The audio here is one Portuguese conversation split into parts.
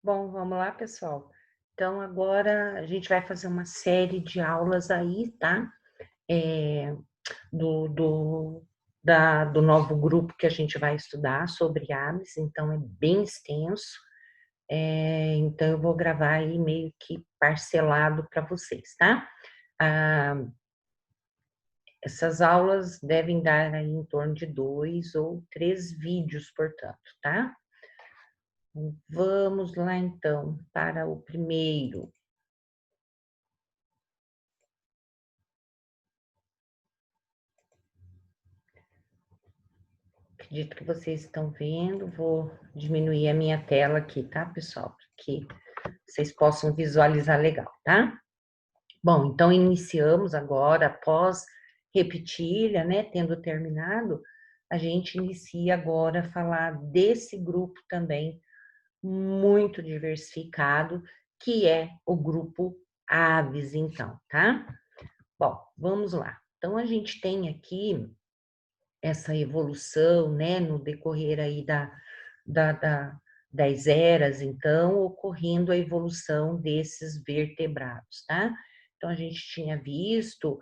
Bom, vamos lá, pessoal. Então, agora a gente vai fazer uma série de aulas aí, tá? É, do, do, do novo grupo que a gente vai estudar sobre aves, então é bem extenso. Então, eu vou gravar aí meio que parcelado para vocês, tá? Ah, essas aulas devem dar aí em torno de 2 ou 3 vídeos, portanto, tá? Vamos lá, então, para o primeiro. Acredito que vocês estão vendo. Vou diminuir a minha tela aqui, tá, pessoal? Para que vocês possam visualizar legal, tá? Bom, então iniciamos agora, após repetilha, né, tendo terminado, a gente inicia agora a falar desse grupo também muito diversificado, que é o grupo aves, então, tá? Bom, vamos lá. Então, a gente tem aqui essa evolução, né, no decorrer aí da, da, das eras, então, ocorrendo a evolução desses vertebrados, tá? Então, a gente tinha visto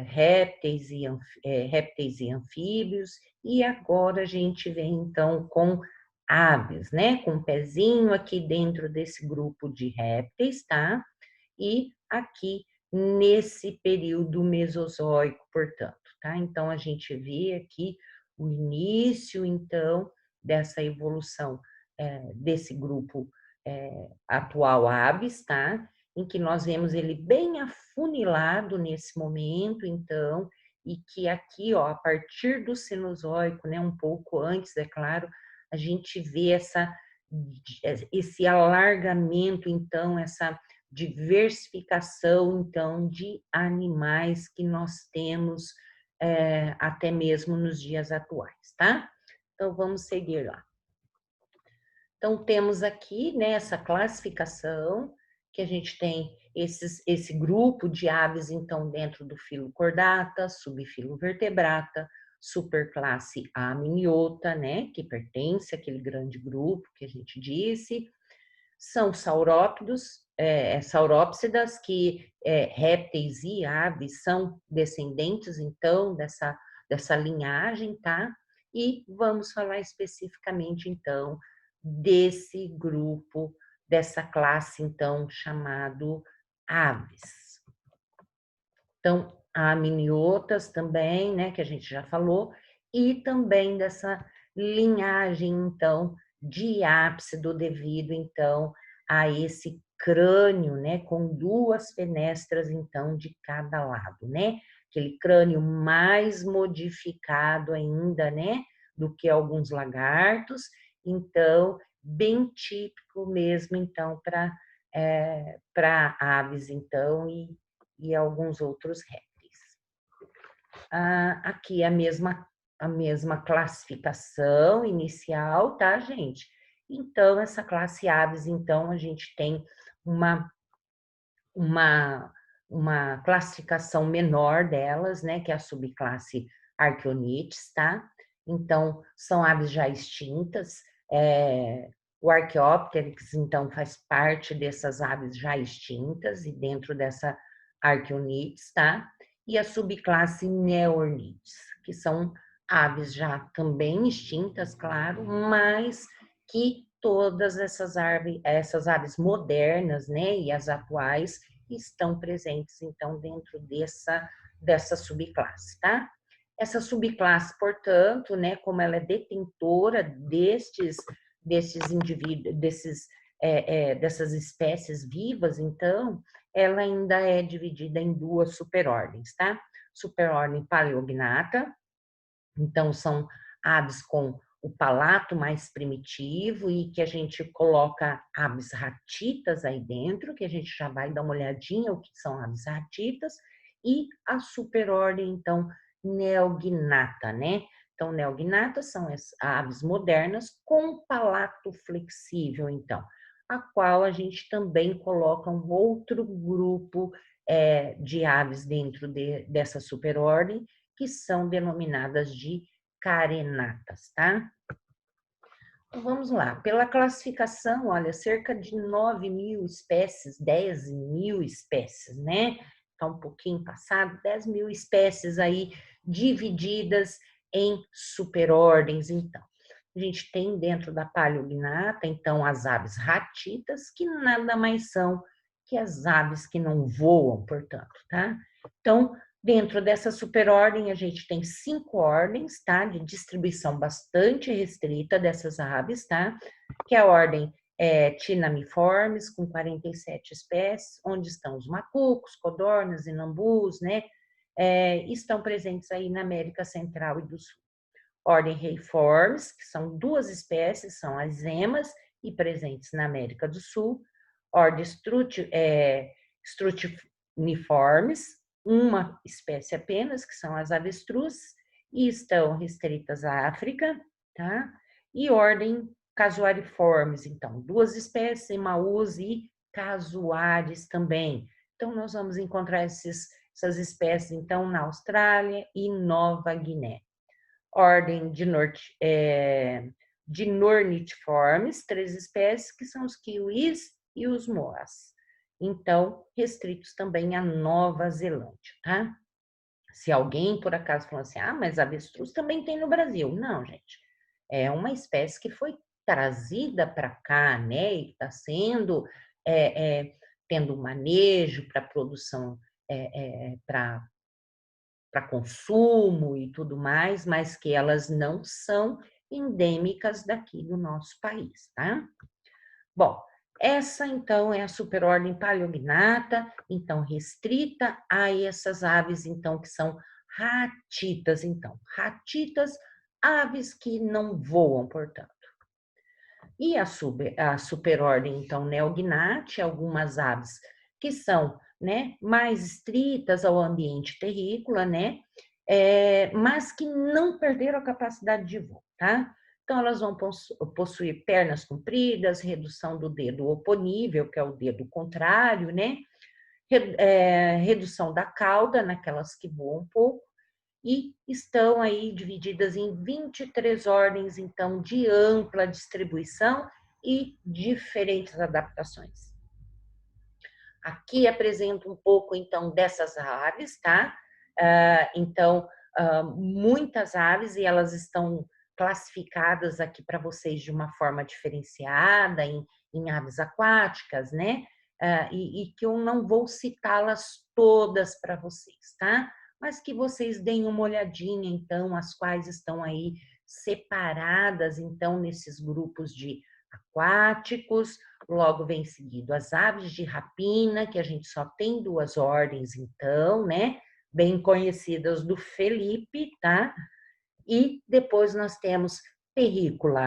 répteis e anfíbios, e agora a gente vem, então, com aves, né? Com um pezinho aqui dentro desse grupo de répteis, tá? E aqui nesse período mesozoico, portanto, tá? Então, a gente vê aqui o início, então, dessa evolução desse grupo atual Aves, tá? Em que nós vemos ele bem afunilado nesse momento, então, e que aqui, ó, a partir do Cenozoico, né, um pouco antes, é claro, a gente vê esse alargamento, então, essa diversificação, então, de animais que nós temos até mesmo nos dias atuais, tá? Então, vamos seguir lá. Então, temos aqui, né, essa classificação, que a gente tem esse grupo de aves, então, dentro do filo Chordata, subfilo Vertebrata, superclasse Amniota, né, que pertence àquele grande grupo que a gente disse, são saurópodos, saurópsidas, que répteis e aves são descendentes, então, dessa linhagem, tá? E vamos falar especificamente, então, desse grupo, dessa classe, então, chamado aves. Então, aminiotas também, né, que a gente já falou, e também dessa linhagem, então, de ápsido devido, então, a esse crânio, né, com 2 fenestras, então, de cada lado, né? Aquele crânio mais modificado ainda, né, do que alguns lagartos, então, bem típico mesmo, então, para aves, então, e alguns outros répteis. Aqui a mesma classificação inicial, tá, gente? Então, essa classe aves, então, a gente tem uma, uma, uma classificação menor delas, né, que é a subclasse Archaeonites, tá? Então, são aves já extintas, o Archaeopteryx, então, faz parte dessas aves já extintas e dentro dessa Archaeonites, tá? E a subclasse Neornites, que são aves já também extintas, claro, mas que todas essas aves modernas, né, e as atuais estão presentes, então, dentro dessa subclasse, tá? Essa subclasse, portanto, né, como ela é detentora desses indivíduos, dessas espécies vivas, então, ela ainda é dividida em 2 superordens, tá? Superordem Paleognata, então são aves com o palato mais primitivo e que a gente coloca aves ratitas aí dentro, que a gente já vai dar uma olhadinha o que são aves ratitas, e a superordem, então, Neognata, né? Então, neognatas são as aves modernas com palato flexível, então, a qual a gente também coloca um outro grupo de aves dentro dessa superordem, que são denominadas de carenatas, tá? Então, vamos lá. Pela classificação, olha, cerca de 9.000 espécies, 10.000 espécies, né? Está um pouquinho passado, 10.000 espécies aí divididas em superordens, então. A gente tem dentro da Paleognata, então, as aves ratitas, que nada mais são que as aves que não voam, portanto, tá? Então, dentro dessa superordem, a gente tem 5 ordens, tá? De distribuição bastante restrita dessas aves, tá? Que é a ordem Tinamiformes, com 47 espécies, onde estão os macucos, codornas, inambus, né? Estão presentes aí na América Central e do Sul. Ordem Reiformes, que são 2 espécies, são as emas e presentes na América do Sul. Ordem Strutiniformes, uma espécie apenas, que são as avestruzes, e estão restritas à África, tá? E ordem Casuariformes, então, 2 espécies, Emaús e Casuares também. Então, nós vamos encontrar essas espécies, então, na Austrália e Nova Guiné. Ordem de Nornitiformes, 3 espécies, que são os kiwis e os moas. Então, restritos também à Nova Zelândia, tá? Se alguém, por acaso, falou assim, mas avestruz também tem no Brasil. Não, gente. É uma espécie que foi trazida para cá, né? E está sendo, tendo manejo para produção, para consumo e tudo mais, mas que elas não são endêmicas daqui do nosso país, tá? Bom, essa então é a superordem Paleognata, então restrita a essas aves então que são ratitas, então. Ratitas, aves que não voam, portanto. E a superordem, então, Neognate, algumas aves que são, né, mais estritas ao ambiente terrícola, né, mas que não perderam a capacidade de voo, tá? Então, elas vão possuir pernas compridas, redução do dedo oponível, que é o dedo contrário, né? Redução da cauda, naquelas que voam um pouco, e estão aí divididas em 23 ordens, então, de ampla distribuição e diferentes adaptações. Aqui apresento um pouco, então, dessas aves, tá? Então, muitas aves, e elas estão classificadas aqui para vocês de uma forma diferenciada, em aves aquáticas, né? E que eu não vou citá-las todas para vocês, tá? Mas que vocês deem uma olhadinha, então, as quais estão aí separadas, então, nesses grupos de aquáticos. Logo vem seguido as aves de rapina, que a gente só tem 2 ordens, então, né? Bem conhecidas do Felipe, tá? E depois nós temos terrícola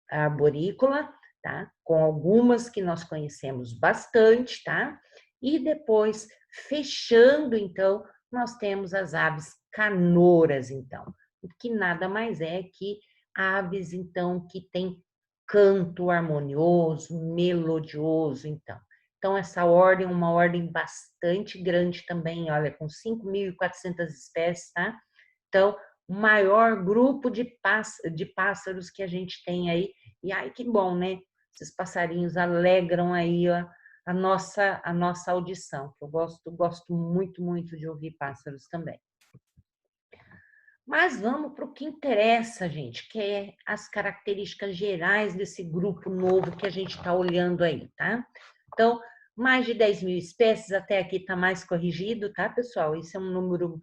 arborícola, tá? Com algumas que nós conhecemos bastante, tá? E depois, fechando, então, nós temos as aves canoras, então, que nada mais é que aves, então, que têm canto harmonioso, melodioso, então. Então, essa ordem é uma ordem bastante grande também, olha, com 5.400 espécies, tá? Então, o maior grupo de pássaros que a gente tem aí. E ai, que bom, né? Esses passarinhos alegram aí a nossa audição. Eu gosto muito, muito de ouvir pássaros também. Mas vamos para o que interessa, gente, que é as características gerais desse grupo novo que a gente está olhando aí, tá? Então, mais de 10.000 espécies, até aqui está mais corrigido, tá, pessoal? Esse é um número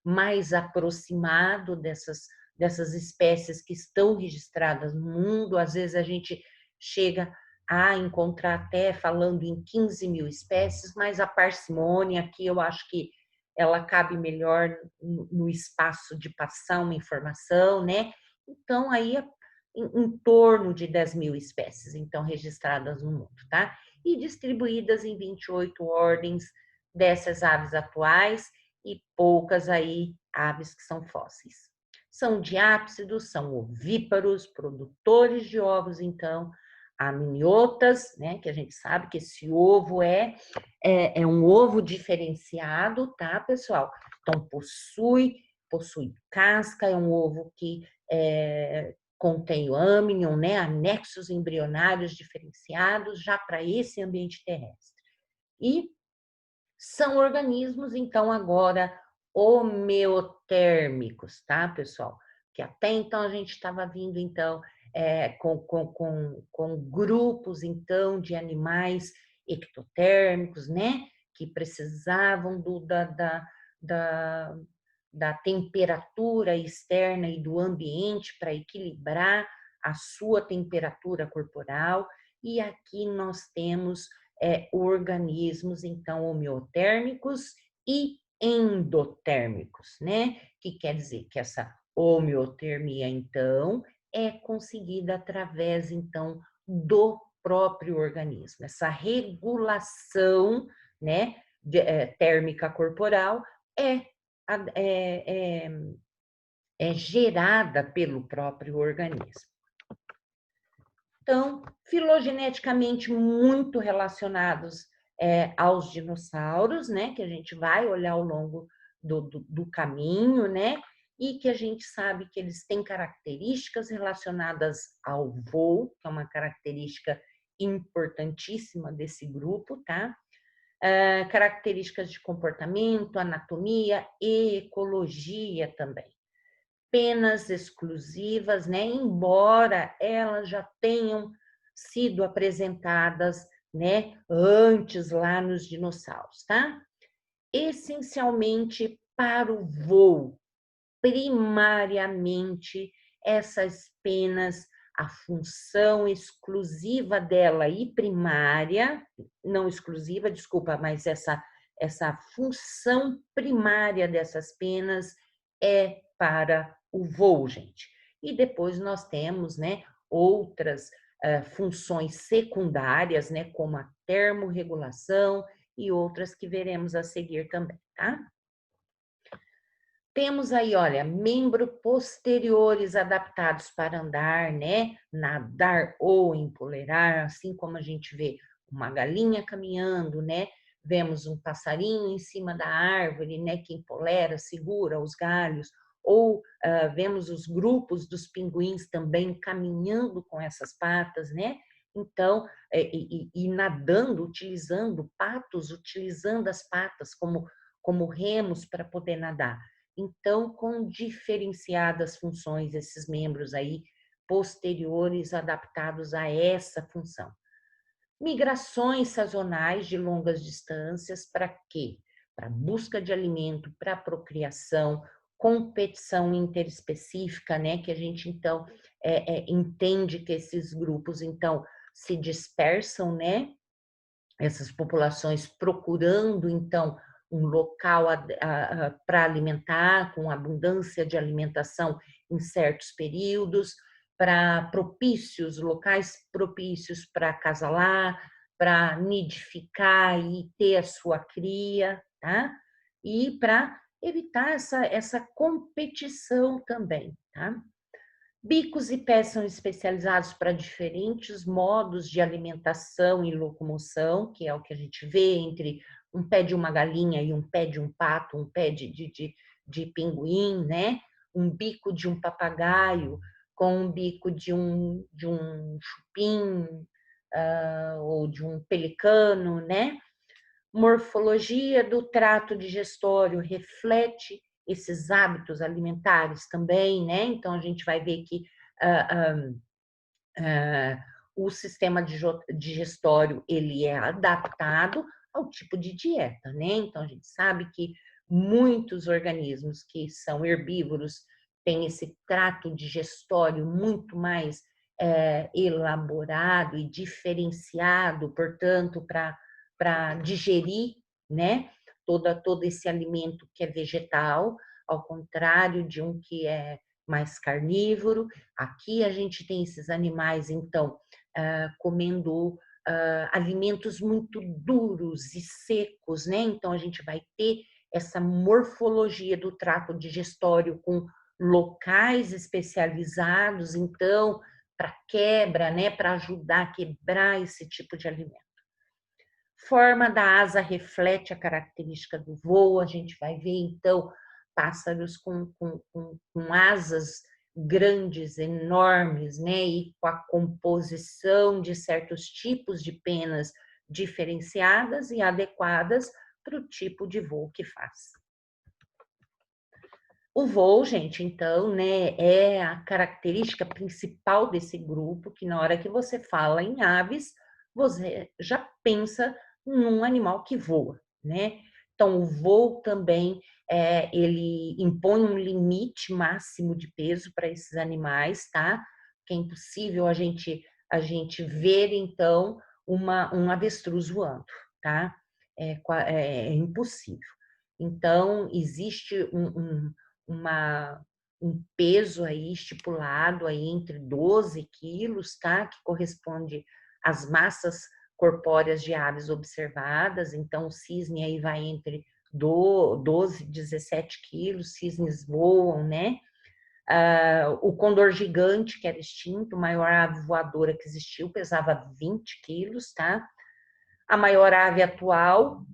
mais aproximado dessas espécies que estão registradas no mundo. Às vezes a gente chega a encontrar até falando em 15.000 espécies, mas a parcimônia aqui eu acho que ela cabe melhor no espaço de passar uma informação, né? Então, aí, em torno de 10.000 espécies, então, registradas no mundo, tá? E distribuídas em 28 ordens dessas aves atuais e poucas aí aves que são fósseis. São diápsidos, são ovíparos, produtores de ovos, então, aminiotas, né? Que a gente sabe que esse ovo é um ovo diferenciado, tá, pessoal? Então, possui casca, é um ovo que contém o âmnion, né, anexos embrionários diferenciados já para esse ambiente terrestre. E são organismos, então, agora homeotérmicos, tá, pessoal? Que até então a gente estava vindo, então, com grupos, então, de animais ectotérmicos, né? Que precisavam da, da temperatura externa e do ambiente para equilibrar a sua temperatura corporal. E aqui nós temos organismos, então, homeotérmicos e endotérmicos, né? Que quer dizer que essa homeotermia, então, é conseguida através, então, do próprio organismo. Essa regulação, né, térmica corporal é, é, é, é gerada pelo próprio organismo. Então, filogeneticamente muito relacionados aos dinossauros, né? Que a gente vai olhar ao longo do caminho, né? E que a gente sabe que eles têm características relacionadas ao voo, que é uma característica importantíssima desse grupo, tá? Características de comportamento, anatomia e ecologia também. Penas exclusivas, né? Embora elas já tenham sido apresentadas, né, antes lá nos dinossauros, tá? Essencialmente para o voo, primariamente essas penas, a função exclusiva dela e primária, não exclusiva, desculpa, mas essa função primária dessas penas é para o voo, gente. E depois nós temos, né, outras funções secundárias, né, como a termorregulação e outras que veremos a seguir também, tá? Temos aí, olha, membros posteriores adaptados para andar, né, nadar ou empoleirar, assim como a gente vê uma galinha caminhando, né, vemos um passarinho em cima da árvore, né, que empolera, segura os galhos, ou vemos os grupos dos pinguins também caminhando com essas patas, né, então, e nadando, utilizando patos, utilizando as patas como remos para poder nadar. Então, com diferenciadas funções, esses membros aí posteriores adaptados a essa função. Migrações sazonais de longas distâncias, para quê? Para busca de alimento, para procriação, competição interespecífica, né? Que a gente, então, entende que esses grupos, então, se dispersam, né? Essas populações procurando, então, um local para alimentar, com abundância de alimentação em certos períodos, para propícios, locais propícios para acasalar, para nidificar e ter a sua cria, tá? E para evitar essa competição também, tá? Bicos e pés são especializados para diferentes modos de alimentação e locomoção, que é o que a gente vê entre um pé de uma galinha e um pé de um pato, um pé de pinguim, né? Um bico de um papagaio com um bico de um chupim ou de um pelicano, né? Morfologia do trato digestório reflete esses hábitos alimentares também, né? Então, a gente vai ver que o sistema digestório, ele é adaptado ao tipo de dieta, né? Então, a gente sabe que muitos organismos que são herbívoros têm esse trato digestório muito mais elaborado e diferenciado, portanto, para digerir, né? Todo esse alimento que é vegetal, ao contrário de um que é mais carnívoro. Aqui a gente tem esses animais, então, comendo alimentos muito duros e secos, né? Então, a gente vai ter essa morfologia do trato digestório com locais especializados, então, para quebra, né? Para ajudar a quebrar esse tipo de alimento. Forma da asa reflete a característica do voo, a gente vai ver, então, pássaros com asas grandes, enormes, né? E com a composição de certos tipos de penas diferenciadas e adequadas para o tipo de voo que faz. O voo, gente, então, né, é a característica principal desse grupo, que na hora que você fala em aves, você já pensa num animal que voa, né? Então, o voo também, ele impõe um limite máximo de peso para esses animais, tá? Que é impossível a gente ver, então, um avestruz voando, tá? É impossível. Então, existe um peso aí estipulado aí entre 12 quilos, tá? Que corresponde às massas corpóreas de aves observadas. Então, o cisne aí vai entre 12 e 17 quilos, cisnes voam, né? O condor gigante, que era extinto, maior ave voadora que existiu, pesava 20 quilos, tá? A maior ave atual,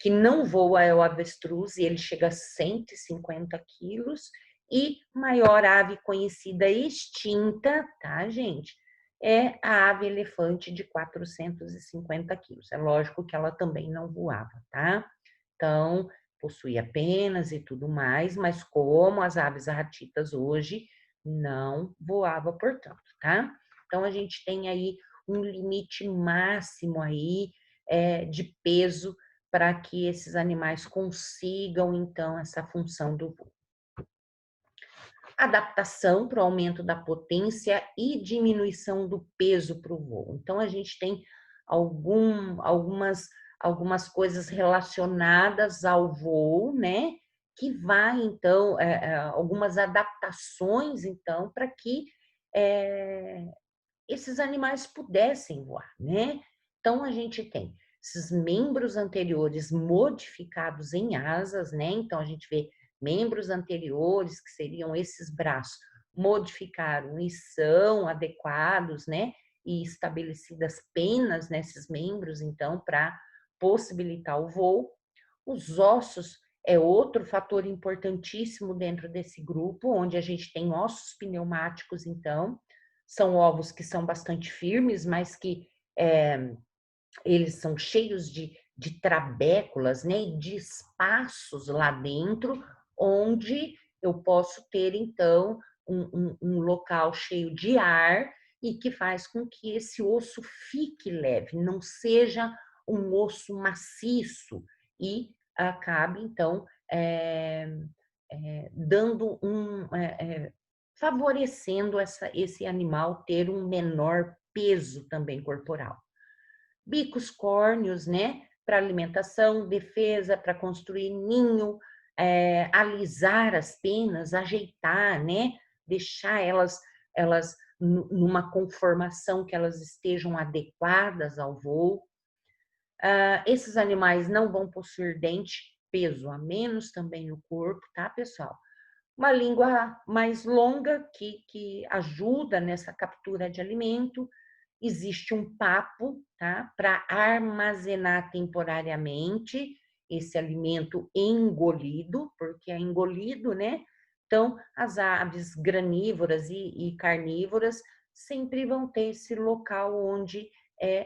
que não voa, é o avestruz, e ele chega a 150 quilos. E maior ave conhecida extinta, tá, gente? É a ave elefante de 450 quilos. É lógico que ela também não voava, tá? Então, possuía penas e tudo mais, mas como as aves ratitas hoje, não voava, portanto, tá? Então, a gente tem aí um limite máximo aí de peso para que esses animais consigam, então, essa função do voo. Adaptação para o aumento da potência e diminuição do peso para o voo. Então, a gente tem algumas coisas relacionadas ao voo, né? Que vai, então, algumas adaptações, então, para que esses animais pudessem voar, né? Então, a gente tem esses membros anteriores modificados em asas, né? Então, a gente vê membros anteriores, que seriam esses braços, modificaram e são adequados, né? E estabelecidas penas nesses membros, então, para possibilitar o voo. Os ossos é outro fator importantíssimo dentro desse grupo, onde a gente tem ossos pneumáticos, então, são ovos que são bastante firmes, mas que eles são cheios de trabéculas, né, e de espaços lá dentro, onde eu posso ter, então, um local cheio de ar e que faz com que esse osso fique leve, não seja um osso maciço e acabe, então, dando favorecendo esse animal ter um menor peso também corporal. Bicos córneos, né? Para alimentação, defesa, para construir ninho, alisar as penas, ajeitar, né? Deixar elas numa conformação que elas estejam adequadas ao voo. Esses animais não vão possuir dente, peso a menos também no corpo, tá, pessoal? Uma língua mais longa que ajuda nessa captura de alimento. Existe um papo, tá? Para armazenar temporariamente esse alimento engolido, porque é engolido, né? Então, as aves granívoras e carnívoras sempre vão ter esse local onde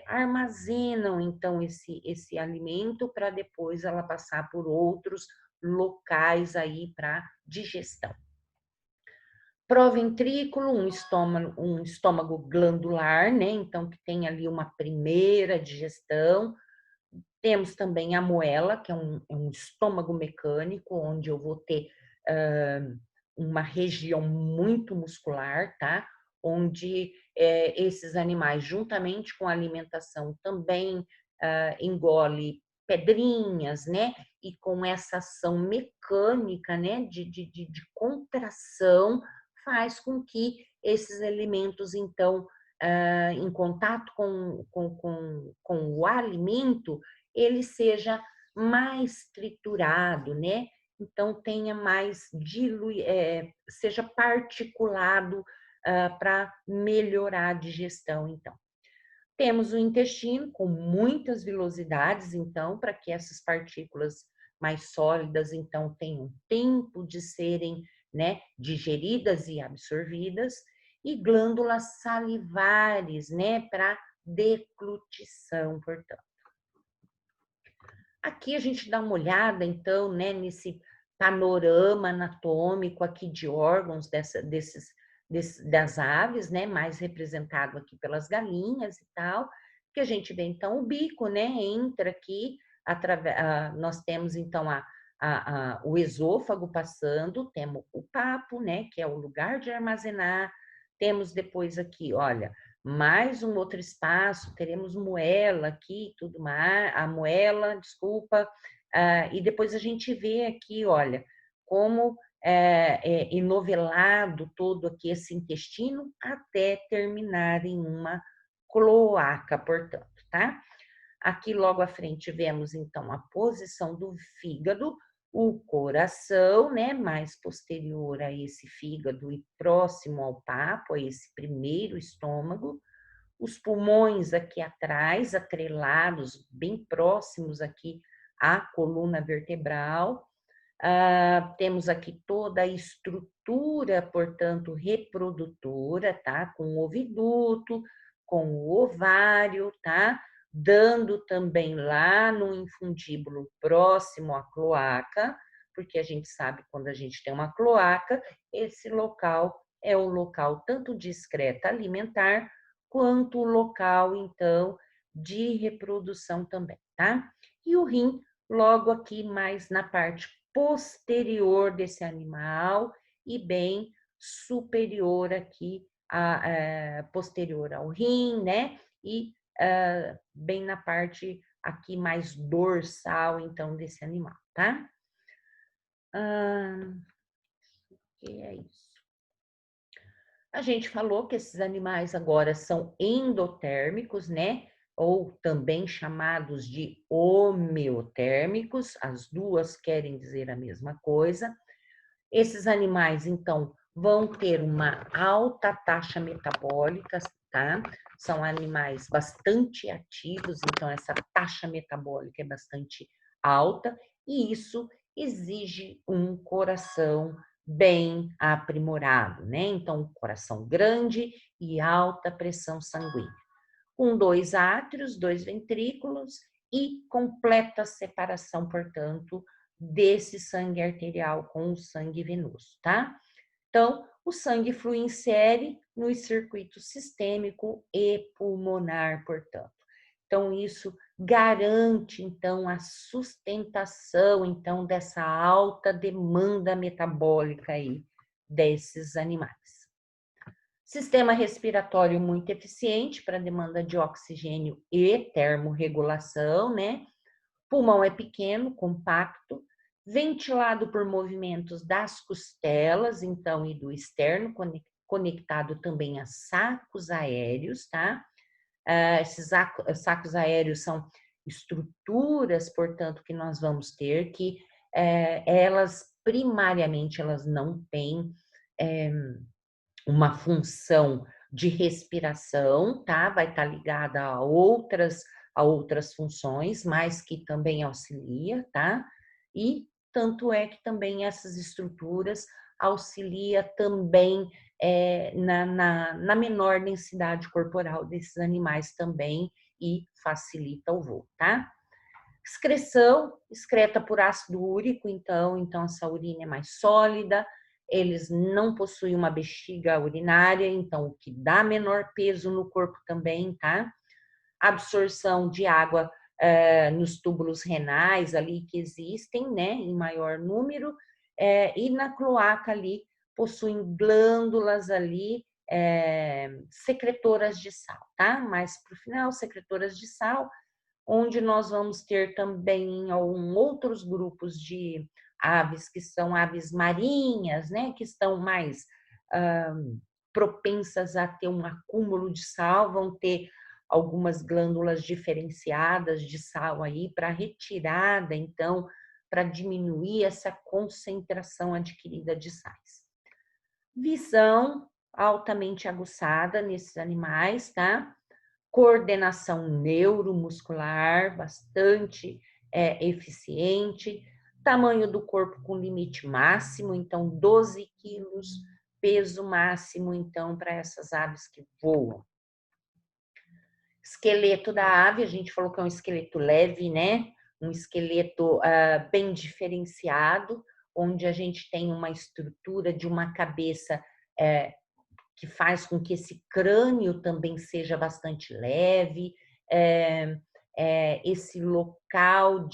armazenam, então, esse alimento para depois ela passar por outros locais aí para digestão. Proventrículo, um estômago glandular, né? Então, que tem ali uma primeira digestão. Temos também a moela, que é um estômago mecânico, onde eu vou ter uma região muito muscular, tá? Onde esses animais, juntamente com a alimentação, também engole pedrinhas, né? E com essa ação mecânica, né? De contração, faz com que esses alimentos, então, em contato com o alimento, ele seja mais triturado, né? Então, tenha mais seja particulado para melhorar a digestão, então. Temos o intestino com muitas vilosidades, então, para que essas partículas mais sólidas, então, tenham tempo de serem né, digeridas e absorvidas, e glândulas salivares, né, para deglutição, portanto. Aqui a gente dá uma olhada, então, né, nesse panorama anatômico aqui de órgãos das aves, né, mais representado aqui pelas galinhas e tal, que a gente vê, então, o bico, né, entra aqui, nós temos, então, o esôfago passando, temos o papo, né, que é o lugar de armazenar, temos depois aqui, olha, mais um outro espaço, teremos moela aqui, tudo mais, a moela, desculpa, e depois a gente vê aqui, olha, como é enovelado todo aqui esse intestino até terminar em uma cloaca, portanto, tá? Aqui logo à frente vemos então a posição do fígado, o coração, né, mais posterior a esse fígado e próximo ao papo, a esse primeiro estômago, os pulmões aqui atrás, atrelados, bem próximos aqui à coluna vertebral. Temos aqui toda a estrutura, portanto, reprodutora, tá? Com o oviduto, com o ovário, tá? Dando também lá no infundíbulo próximo à cloaca, porque a gente sabe quando a gente tem uma cloaca, esse local é o local tanto de excreta alimentar, quanto o local, então, de reprodução também, tá? E o rim, logo aqui mais na parte posterior desse animal e bem superior aqui, posterior ao rim, né? E bem na parte aqui mais dorsal, então, desse animal, tá? Que é isso. A gente falou que esses animais agora são endotérmicos, né? Ou também chamados de homeotérmicos, as duas querem dizer a mesma coisa. Esses animais, então, vão ter uma alta taxa metabólica, tá? São animais bastante ativos, então essa taxa metabólica é bastante alta, e isso exige um coração bem aprimorado, né? Então, coração grande e alta pressão sanguínea, com 2 átrios, 2 ventrículos e completa separação, portanto, desse sangue arterial com o sangue venoso, tá? Então, o sangue flui em série no circuito sistêmico e pulmonar, portanto. Então, isso garante, então, a sustentação, então, dessa alta demanda metabólica aí desses animais. Sistema respiratório muito eficiente para demanda de oxigênio e termorregulação, né? Pulmão é pequeno, compacto, ventilado por movimentos das costelas, então, e do externo, conectado também a sacos aéreos, tá? Esses sacos aéreos são estruturas, portanto, que nós vamos ter que elas, primariamente, elas não têm uma função de respiração, tá? Vai estar ligada a outras funções, mas que também auxilia, tá? E tanto é que também essas estruturas auxilia também na menor densidade corporal desses animais também e facilita o voo, tá? Excreção, excreta por ácido úrico, então essa urina é mais sólida, eles não possuem uma bexiga urinária, então o que dá menor peso no corpo também, tá? Absorção de água nos túbulos renais ali que existem, né, em maior número, e na cloaca ali possuem glândulas ali secretoras de sal, tá? Mas para o final, secretoras de sal, onde nós vamos ter também outros grupos de aves, que são aves marinhas, né, que estão mais propensas a ter um acúmulo de sal, vão ter algumas glândulas diferenciadas de sal aí para retirada, então, para diminuir essa concentração adquirida de sais. Visão altamente aguçada nesses animais, tá? Coordenação neuromuscular bastante eficiente, tamanho do corpo com limite máximo, então 12 quilos, peso máximo, então, para essas aves que voam. Esqueleto da ave, a gente falou que é um esqueleto leve, né? Um esqueleto bem diferenciado, onde a gente tem uma estrutura de uma cabeça que faz com que esse crânio também seja bastante leve, esse local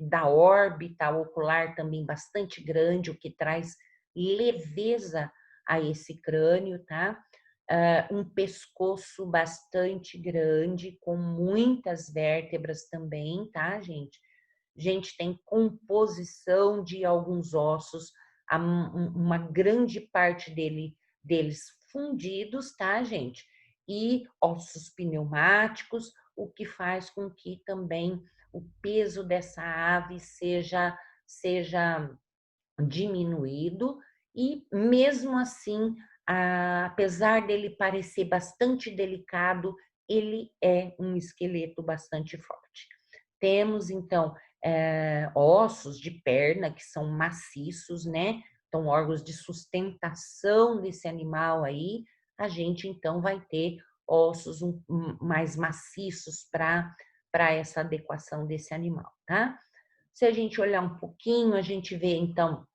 da órbita ocular também bastante grande, o que traz leveza a esse crânio, tá? Um pescoço bastante grande, com muitas vértebras também, tá, gente? A gente tem composição de alguns ossos, uma grande parte deles fundidos, tá, gente? E ossos pneumáticos, o que faz com que também o peso dessa ave seja diminuído e mesmo assim, apesar dele parecer bastante delicado, ele é um esqueleto bastante forte. Temos então ossos de perna que são maciços, né? Então, órgãos de sustentação desse animal aí, a gente então vai ter ossos mais maciços para essa adequação desse animal, tá? Se a gente olhar um pouquinho, a gente vê, então,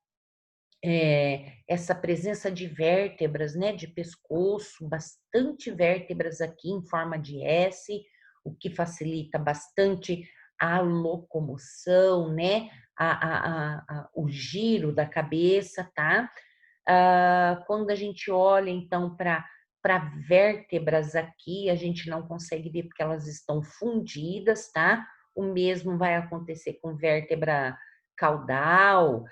essa presença de vértebras, né, de pescoço, bastante vértebras aqui em forma de S, o que facilita bastante a locomoção, né, o giro da cabeça, tá? Quando a gente olha, então, para vértebras aqui, a gente não consegue ver porque elas estão fundidas, tá? O mesmo vai acontecer com vértebra caudal,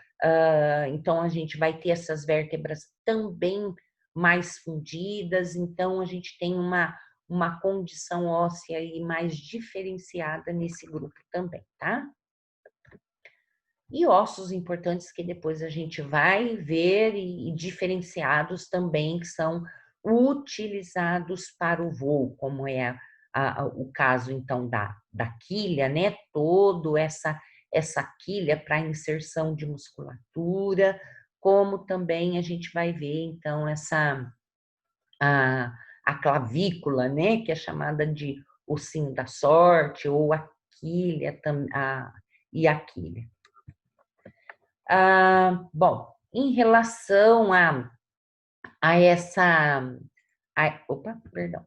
então a gente vai ter essas vértebras também mais fundidas, então a gente tem uma condição óssea aí mais diferenciada nesse grupo também, tá? E ossos importantes que depois a gente vai ver e diferenciados também, que são utilizados para o voo, como é o caso, então, da quilha, né? Todo essa quilha para inserção de musculatura, como também a gente vai ver, então, a clavícula, né? Que é chamada de ossinho da sorte, ou a quilha, e a quilha. Bom, em relação a essa. Opa, perdão.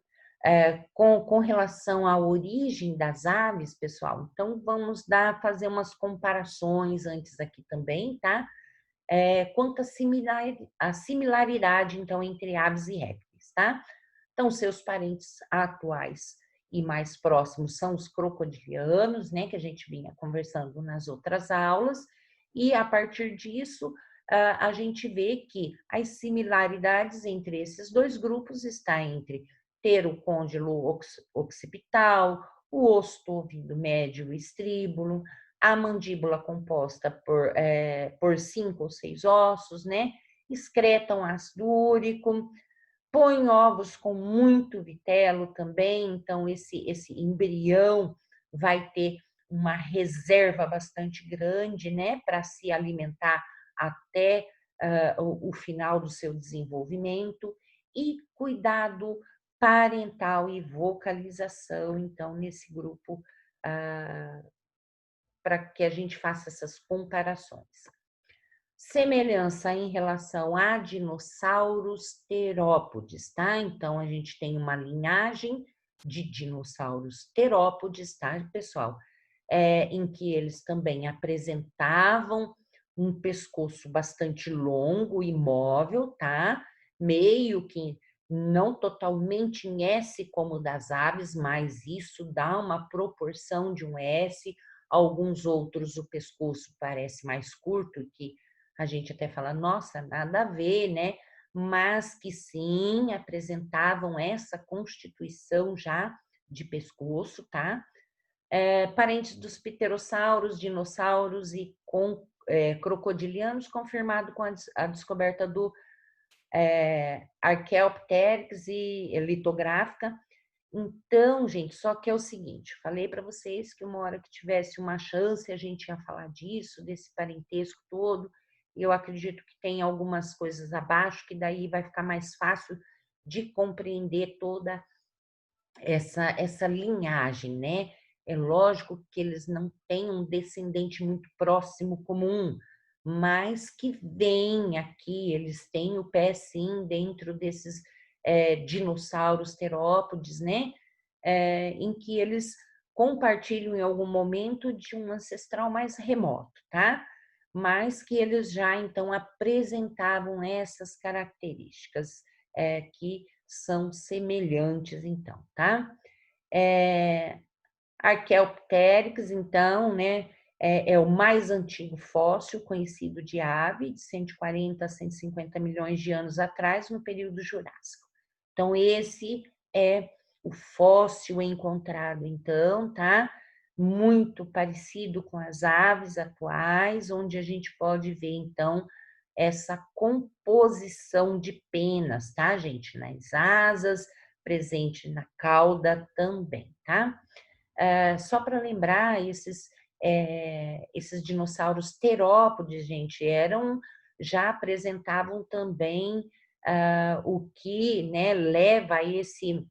Com relação à origem das aves, pessoal, então vamos fazer umas comparações antes aqui também, tá? Quanto à similaridade, então, entre aves e répteis, tá? Então, seus parentes atuais e mais próximos são os crocodilianos, né, que a gente vinha conversando nas outras aulas, e a partir disso, a gente vê que as similaridades entre esses dois grupos está entre ter o côndilo occipital, o osso do ouvido médio e estríbulo, a mandíbula composta por 5 ou 6 ossos, né? Excretam ácido úrico, põe ovos com muito vitelo também, então esse embrião vai ter uma reserva bastante grande, né, para se alimentar até o final do seu desenvolvimento, e cuidado parental e vocalização, então, nesse grupo, para que a gente faça essas comparações. Semelhança em relação a dinossauros terópodes, tá? Então, a gente tem uma linhagem de dinossauros terópodes, tá, pessoal? Em que eles também apresentavam um pescoço bastante longo e móvel, tá? Meio que não totalmente em S como o das aves, mas isso dá uma proporção de um S. Alguns outros o pescoço parece mais curto, que a gente até fala, nossa, nada a ver, né? Mas que sim, apresentavam essa constituição já de pescoço, tá? Parentes dos pterossauros, dinossauros e crocodilianos, confirmado com a descoberta do Archaeopteryx e litográfica, Então, gente, só que é o seguinte, falei para vocês que uma hora que tivesse uma chance a gente ia falar disso, desse parentesco todo, e eu acredito que tem algumas coisas abaixo que daí vai ficar mais fácil de compreender toda essa linhagem, né? É lógico que eles não têm um descendente muito próximo comum, mas que vem aqui, eles têm o pé sim dentro desses dinossauros terópodes, né? Em que eles compartilham em algum momento de um ancestral mais remoto, tá? Mas que eles já então apresentavam essas características que são semelhantes, então, tá? Archaeopteryx, então, né, é o mais antigo fóssil conhecido de ave, de 140 a 150 milhões de anos atrás, no período Jurássico. Então, esse é o fóssil encontrado, então, tá? Muito parecido com as aves atuais, onde a gente pode ver, então, essa composição de penas, tá, gente? Nas asas, presente na cauda também, tá? Só para lembrar, esses dinossauros terópodes, gente, já apresentavam também o que, né, leva a esse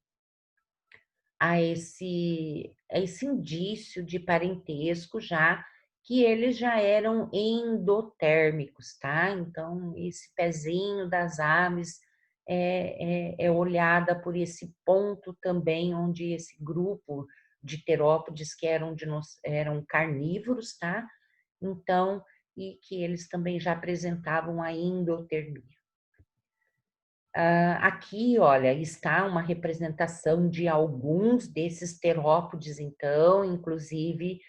indício de parentesco já, que eles já eram endotérmicos, tá? Então, esse pezinho das aves é olhada por esse ponto também, onde esse grupo de terópodes que eram carnívoros, tá? Então, e que eles também já apresentavam a endotermia. Aqui, olha, está uma representação de alguns desses terópodes, então, inclusive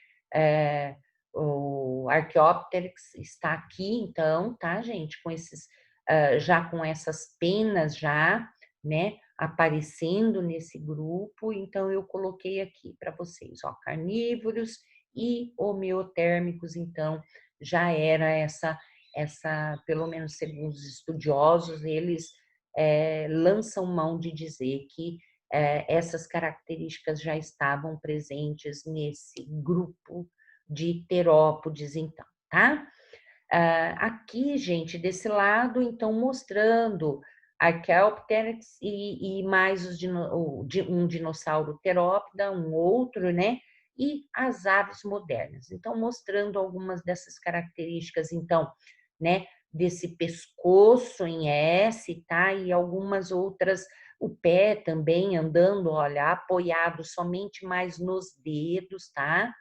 o Archaeopteryx está aqui, então, tá, gente, com já com essas penas já, né, aparecendo nesse grupo, então eu coloquei aqui para vocês, ó, carnívoros e homeotérmicos, então, já era pelo menos segundo os estudiosos, eles lançam mão de dizer que essas características já estavam presentes nesse grupo de terópodes, então, tá? Aqui, gente, desse lado, então, mostrando Archaeopteryx e mais um dinossauro terópida, um outro, né? E as aves modernas. Então, mostrando algumas dessas características, então, né? Desse pescoço em S, tá? E algumas outras, o pé também andando, olha, apoiado somente mais nos dedos, tá?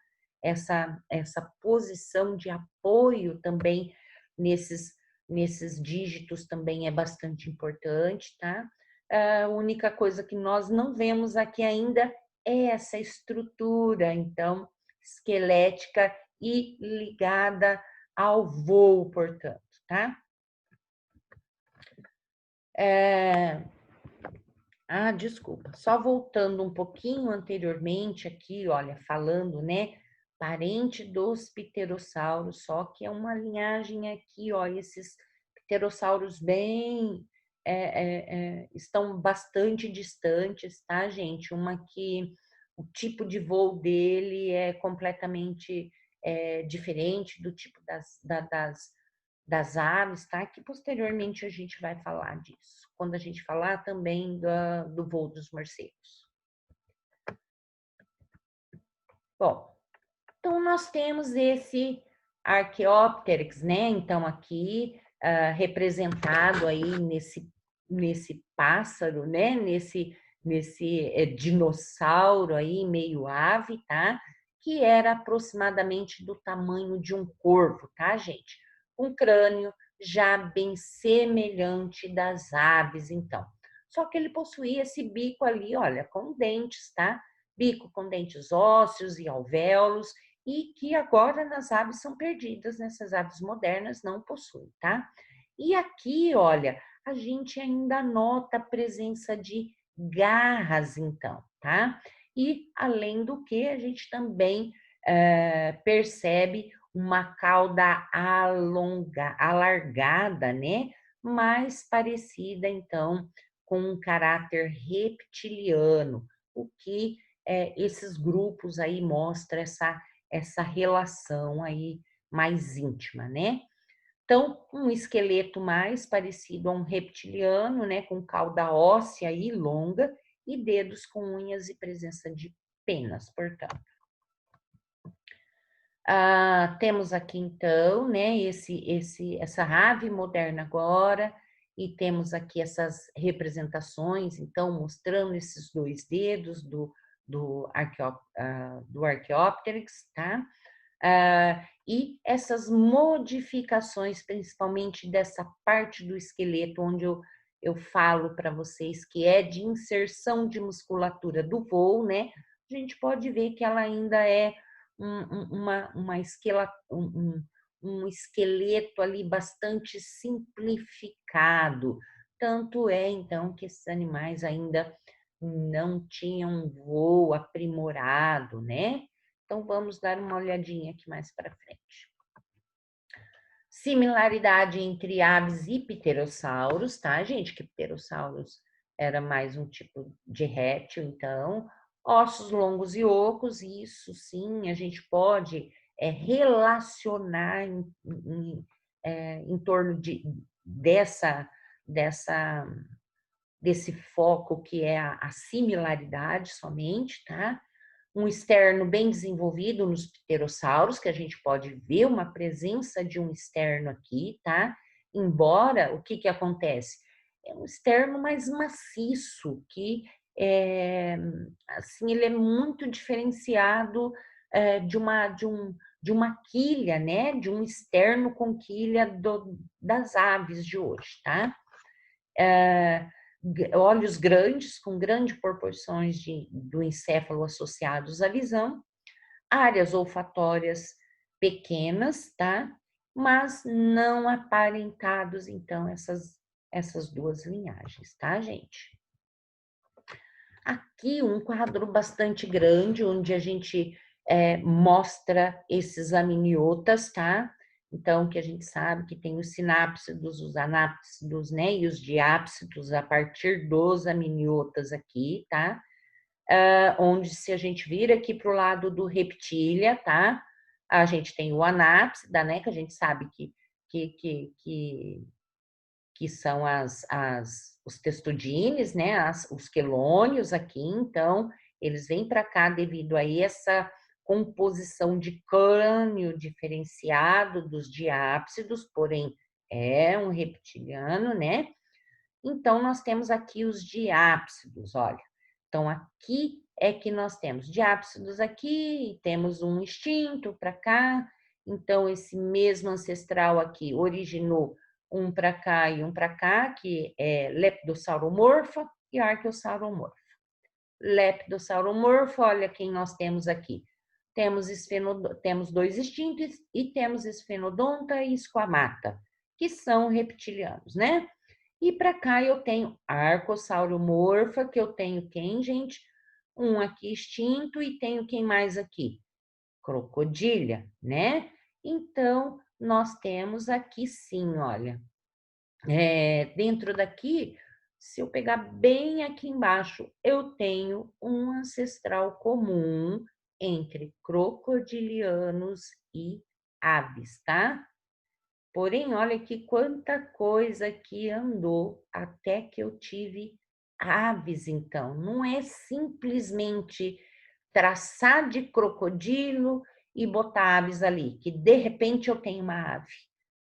Essa posição de apoio também nesses dígitos também é bastante importante, tá? A única coisa que nós não vemos aqui ainda é essa estrutura, então, esquelética e ligada ao voo, portanto, tá? Desculpa, só voltando um pouquinho anteriormente aqui, olha, falando, né, parente dos pterossauros, só que é uma linhagem aqui, ó, esses pterossauros estão bastante distantes, tá, gente? Uma que o tipo de voo dele é completamente diferente do tipo das aves, tá? Que posteriormente a gente vai falar disso, quando a gente falar também do voo dos morcegos. Bom, então nós temos esse Archaeopteryx, né? Então aqui representado aí nesse pássaro, né? Nesse dinossauro aí meio ave, tá? Que era aproximadamente do tamanho de um corvo, tá, gente? Um crânio já bem semelhante das aves, então. Só que ele possuía esse bico ali, olha, com dentes, tá? Bico com dentes ósseos e alvéolos, e que agora nas aves são perdidas, nessas aves modernas não possuem, tá? E aqui, olha, a gente ainda nota a presença de garras, então, tá? E além do que, a gente também percebe uma cauda alargada, né? Mais parecida, então, com um caráter reptiliano, o que esses grupos aí mostram essa relação aí mais íntima, né? Então, um esqueleto mais parecido a um reptiliano, né, com cauda óssea aí longa e dedos com unhas e presença de penas, portanto. Temos aqui então, né, essa ave moderna agora, e temos aqui essas representações, então, mostrando esses dois dedos do Archaeopteryx, tá? E essas modificações, principalmente dessa parte do esqueleto, onde eu falo para vocês que é de inserção de musculatura do voo, né? A gente pode ver que ela ainda é um esqueleto ali bastante simplificado. Tanto é, então, que esses animais ainda não tinham um voo aprimorado, né? Então, vamos dar uma olhadinha aqui mais para frente. Similaridade entre aves e pterossauros, tá, gente? Que pterossauros era mais um tipo de réptil, então. Ossos longos e ocos, isso sim, a gente pode relacionar em torno desse foco que é a similaridade somente, tá? Um externo bem desenvolvido nos pterossauros, que a gente pode ver uma presença de um externo aqui, tá? Embora, o que acontece? É um externo mais maciço, que assim, ele é muito diferenciado de uma quilha, né? De um externo com quilha das aves de hoje, tá? Olhos grandes, com grandes proporções do encéfalo associados à visão, áreas olfatórias pequenas, tá? Mas não aparentados, então, essas duas linhagens, tá, gente? Aqui um quadro bastante grande, onde a gente mostra esses aminiotas, tá? Então, que a gente sabe que tem os sinápsidos, os anápsidos, né? E os diápsidos a partir dos aminiotas aqui, tá? Onde se a gente vir aqui para o lado do reptília, tá? A gente tem o anápsida, né? Que a gente sabe que são os testudines, né? Os quelônios aqui, então, eles vêm para cá devido a essa composição de crânio diferenciado dos diápsidos, porém é um reptiliano, né? Então, nós temos aqui os diápsidos, olha. Então, aqui é que nós temos diápsidos aqui, temos um extinto para cá. Então, esse mesmo ancestral aqui originou um para cá e um para cá, que é Lepidossauromorpha e Archosauromorpha. Lepidossauromorpha, olha quem nós temos aqui. Temos dois extintos e temos Esfenodonta e Squamata, que são reptilianos, né? E para cá eu tenho Archosauromorpha, que eu tenho quem, gente? Um aqui extinto e tenho quem mais aqui? Crocodilha, né? Então, nós temos aqui sim, olha. Dentro daqui, se eu pegar bem aqui embaixo, eu tenho um ancestral comum entre crocodilianos e aves, tá? Porém, olha que quanta coisa que andou até que eu tive aves, então. Não é simplesmente traçar de crocodilo e botar aves ali, que de repente eu tenho uma ave.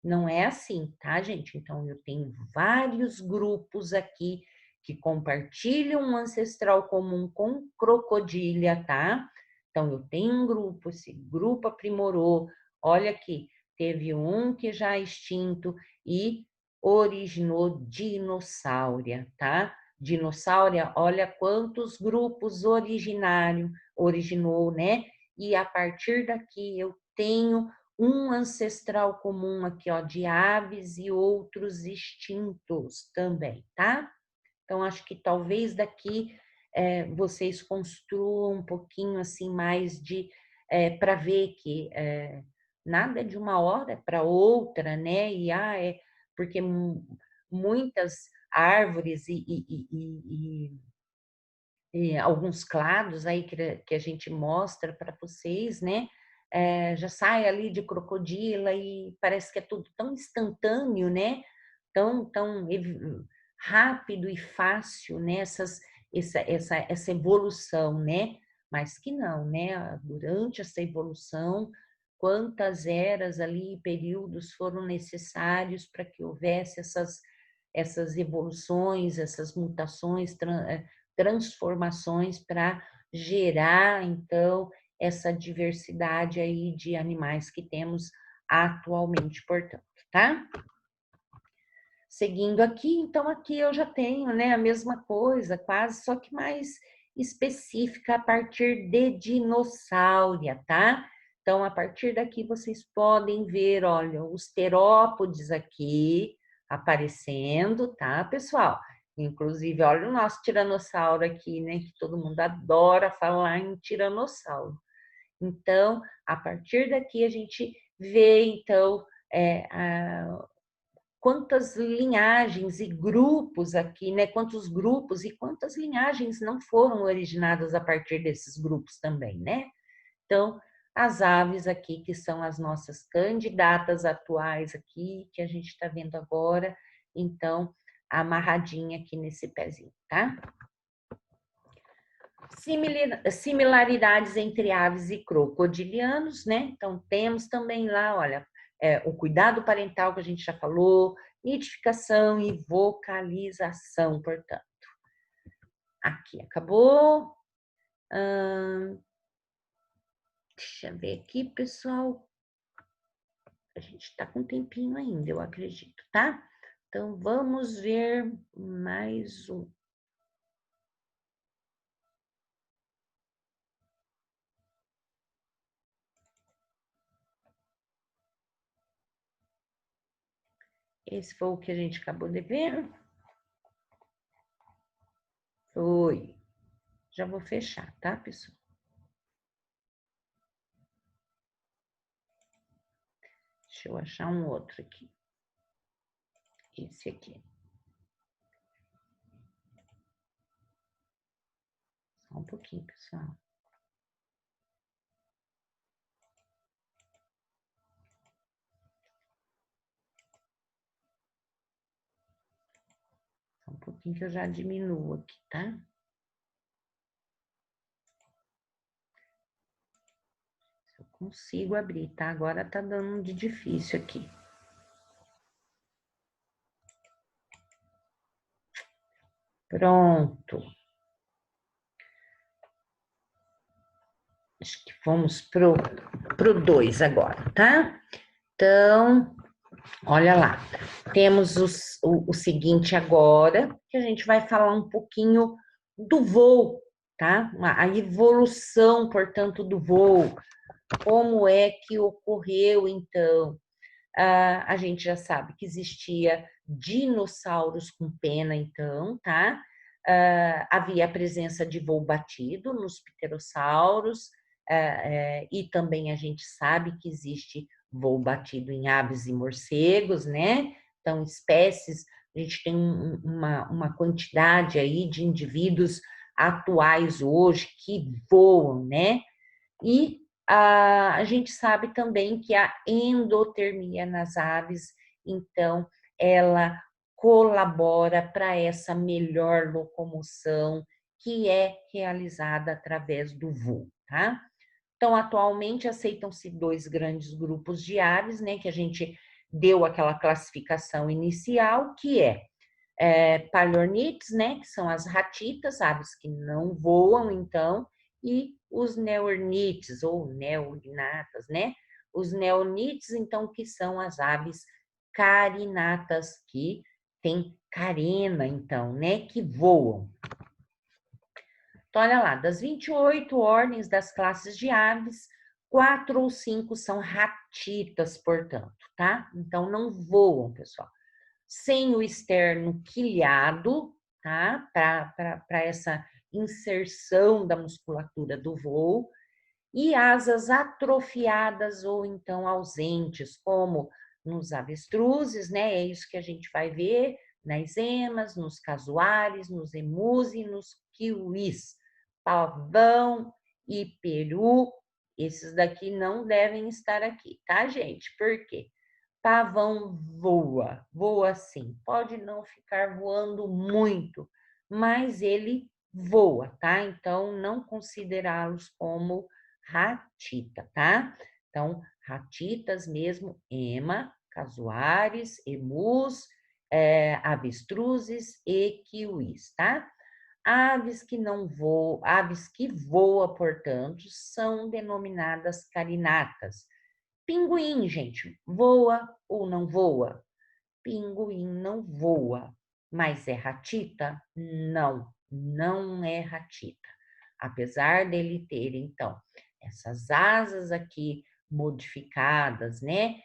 Não é assim, tá, gente? Então, eu tenho vários grupos aqui que compartilham um ancestral comum com crocodilha, tá? Então, eu tenho um grupo, esse grupo aprimorou. Olha aqui, teve um que já é extinto e originou dinossauria, tá? Dinossauria, olha quantos grupos originou, né? E a partir daqui eu tenho um ancestral comum aqui, ó, de aves e outros extintos também, tá? Então, acho que talvez daqui vocês construam um pouquinho assim mais para ver que nada é de uma hora para outra, né? Porque muitas árvores alguns clados aí que a gente mostra para vocês, né? Já sai ali de crocodila e parece que é tudo tão instantâneo, né? Tão rápido e fácil, né? Essa evolução, né? Mas que não, né? Durante essa evolução, quantas eras ali, períodos foram necessários para que houvesse essas evoluções, essas mutações, transformações para gerar, então, essa diversidade aí de animais que temos atualmente, portanto, tá? Seguindo aqui, então aqui eu já tenho, né, a mesma coisa, quase, só que mais específica a partir de dinossáuria, tá? Então, a partir daqui vocês podem ver, olha, os terópodes aqui aparecendo, tá, pessoal? Inclusive, olha o nosso tiranossauro aqui, né, que todo mundo adora falar em tiranossauro. Então, a partir daqui a gente vê, então, quantas linhagens e grupos aqui, né? Quantos grupos e quantas linhagens não foram originadas a partir desses grupos também, né? Então, as aves aqui, que são as nossas candidatas atuais aqui, que a gente está vendo agora, então, amarradinha aqui nesse pezinho, tá? Similaridades entre aves e crocodilianos, né? Então, temos também lá, olha, o cuidado parental que a gente já falou, nidificação e vocalização, portanto. Aqui acabou. Deixa eu ver aqui, pessoal. A gente está com um tempinho ainda, eu acredito, tá? Então, vamos ver mais um. Esse foi o que a gente acabou de ver. Foi. Já vou fechar, tá, pessoal? Deixa eu achar um outro aqui. Esse aqui. Só um pouquinho, pessoal. Só um pouquinho que eu já diminuo aqui, tá? Se eu consigo abrir, tá? Agora tá dando de difícil aqui. Pronto. Acho que vamos pro 2 agora, tá? Então, olha lá. Temos o seguinte agora, que a gente vai falar um pouquinho do voo, tá? A evolução, portanto, do voo. Como é que ocorreu, então? A gente já sabe que existia dinossauros com pena, então, tá? Havia a presença de voo batido nos pterossauros, e também a gente sabe que existe voo batido em aves e morcegos, né? Então, espécies, a gente tem uma quantidade aí de indivíduos atuais hoje que voam, né? E a gente sabe também que a endotermia nas aves, então, ela colabora para essa melhor locomoção que é realizada através do voo, tá? Então, atualmente, aceitam-se 2 grandes grupos de aves, né, que a gente deu aquela classificação inicial, que Paleornites, né, que são as ratitas, aves que não voam, então, e os neornites, ou neognatas, né? Os neonites, então, que são as aves carinatas, que têm carena, então, né, que voam. Então, olha lá, das 28 ordens das classes de aves, 4 ou 5 são ratitas, portanto, tá? Então, não voam, pessoal. Sem o externo quilhado, tá? Para essa inserção da musculatura do voo, e asas atrofiadas ou então ausentes, como nos avestruzes, né? É isso que a gente vai ver nas emas, nos casuares, nos emus e nos kiwis. pavão e peru, esses daqui não devem estar aqui, tá, gente? Por quê? Pavão voa, voa sim. Pode não ficar voando muito, mas ele voa, tá? Então, não considerá-los como ratita, tá? Então, ratitas mesmo, ema, casuares, emus, avestruzes e kiwis, tá? Aves que não voam, aves que voam, portanto, são denominadas carinatas. Pinguim, gente, voa ou não voa? Pinguim não voa, mas é ratita? Não, não é ratita. Apesar dele ter, então, essas asas aqui modificadas, né?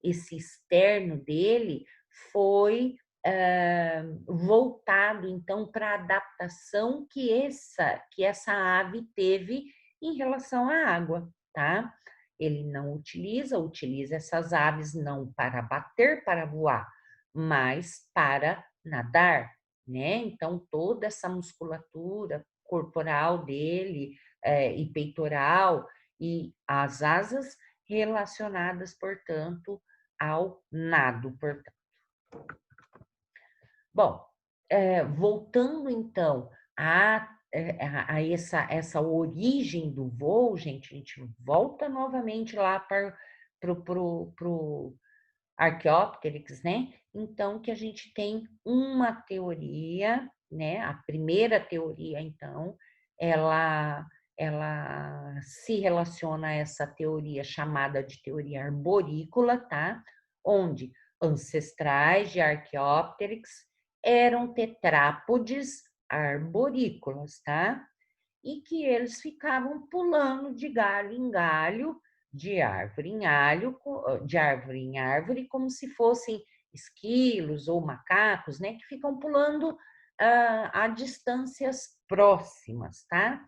Esse externo dele foi voltado, então, para a adaptação que essa ave teve em relação à água, tá? Ele não utiliza essas aves não para bater, para voar, mas para nadar, né? Então, toda essa musculatura corporal dele, e peitoral, e as asas relacionadas, portanto, ao nado, portanto. Bom, voltando então a essa origem do voo, gente, a gente volta novamente lá para o Archaeopteryx, né? Então, que a gente tem uma teoria, né? A primeira teoria, então, ela se relaciona a essa teoria chamada de teoria arborícola, tá? Onde ancestrais de Archaeopteryx eram tetrápodes arborícolas, tá? E que eles ficavam pulando de galho em galho, de árvore em árvore, como se fossem esquilos ou macacos, né? Que ficam pulando a distâncias próximas, tá?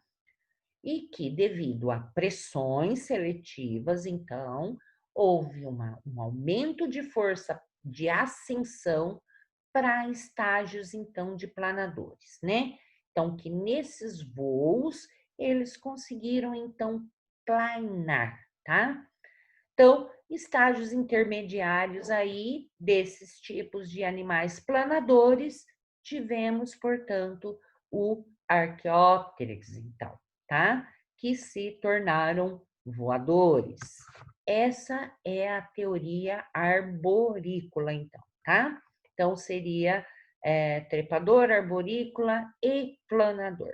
E que, devido a pressões seletivas, então, houve um aumento de força de ascensão para estágios, então, de planadores, né? Então, que nesses voos, eles conseguiram, então, planar, tá? Então, estágios intermediários aí desses tipos de animais planadores, tivemos, portanto, o Archaeopteryx, então, tá? Que se tornaram voadores. Essa é a teoria arborícola, então, tá? Então, seria trepador, arborícola e planador.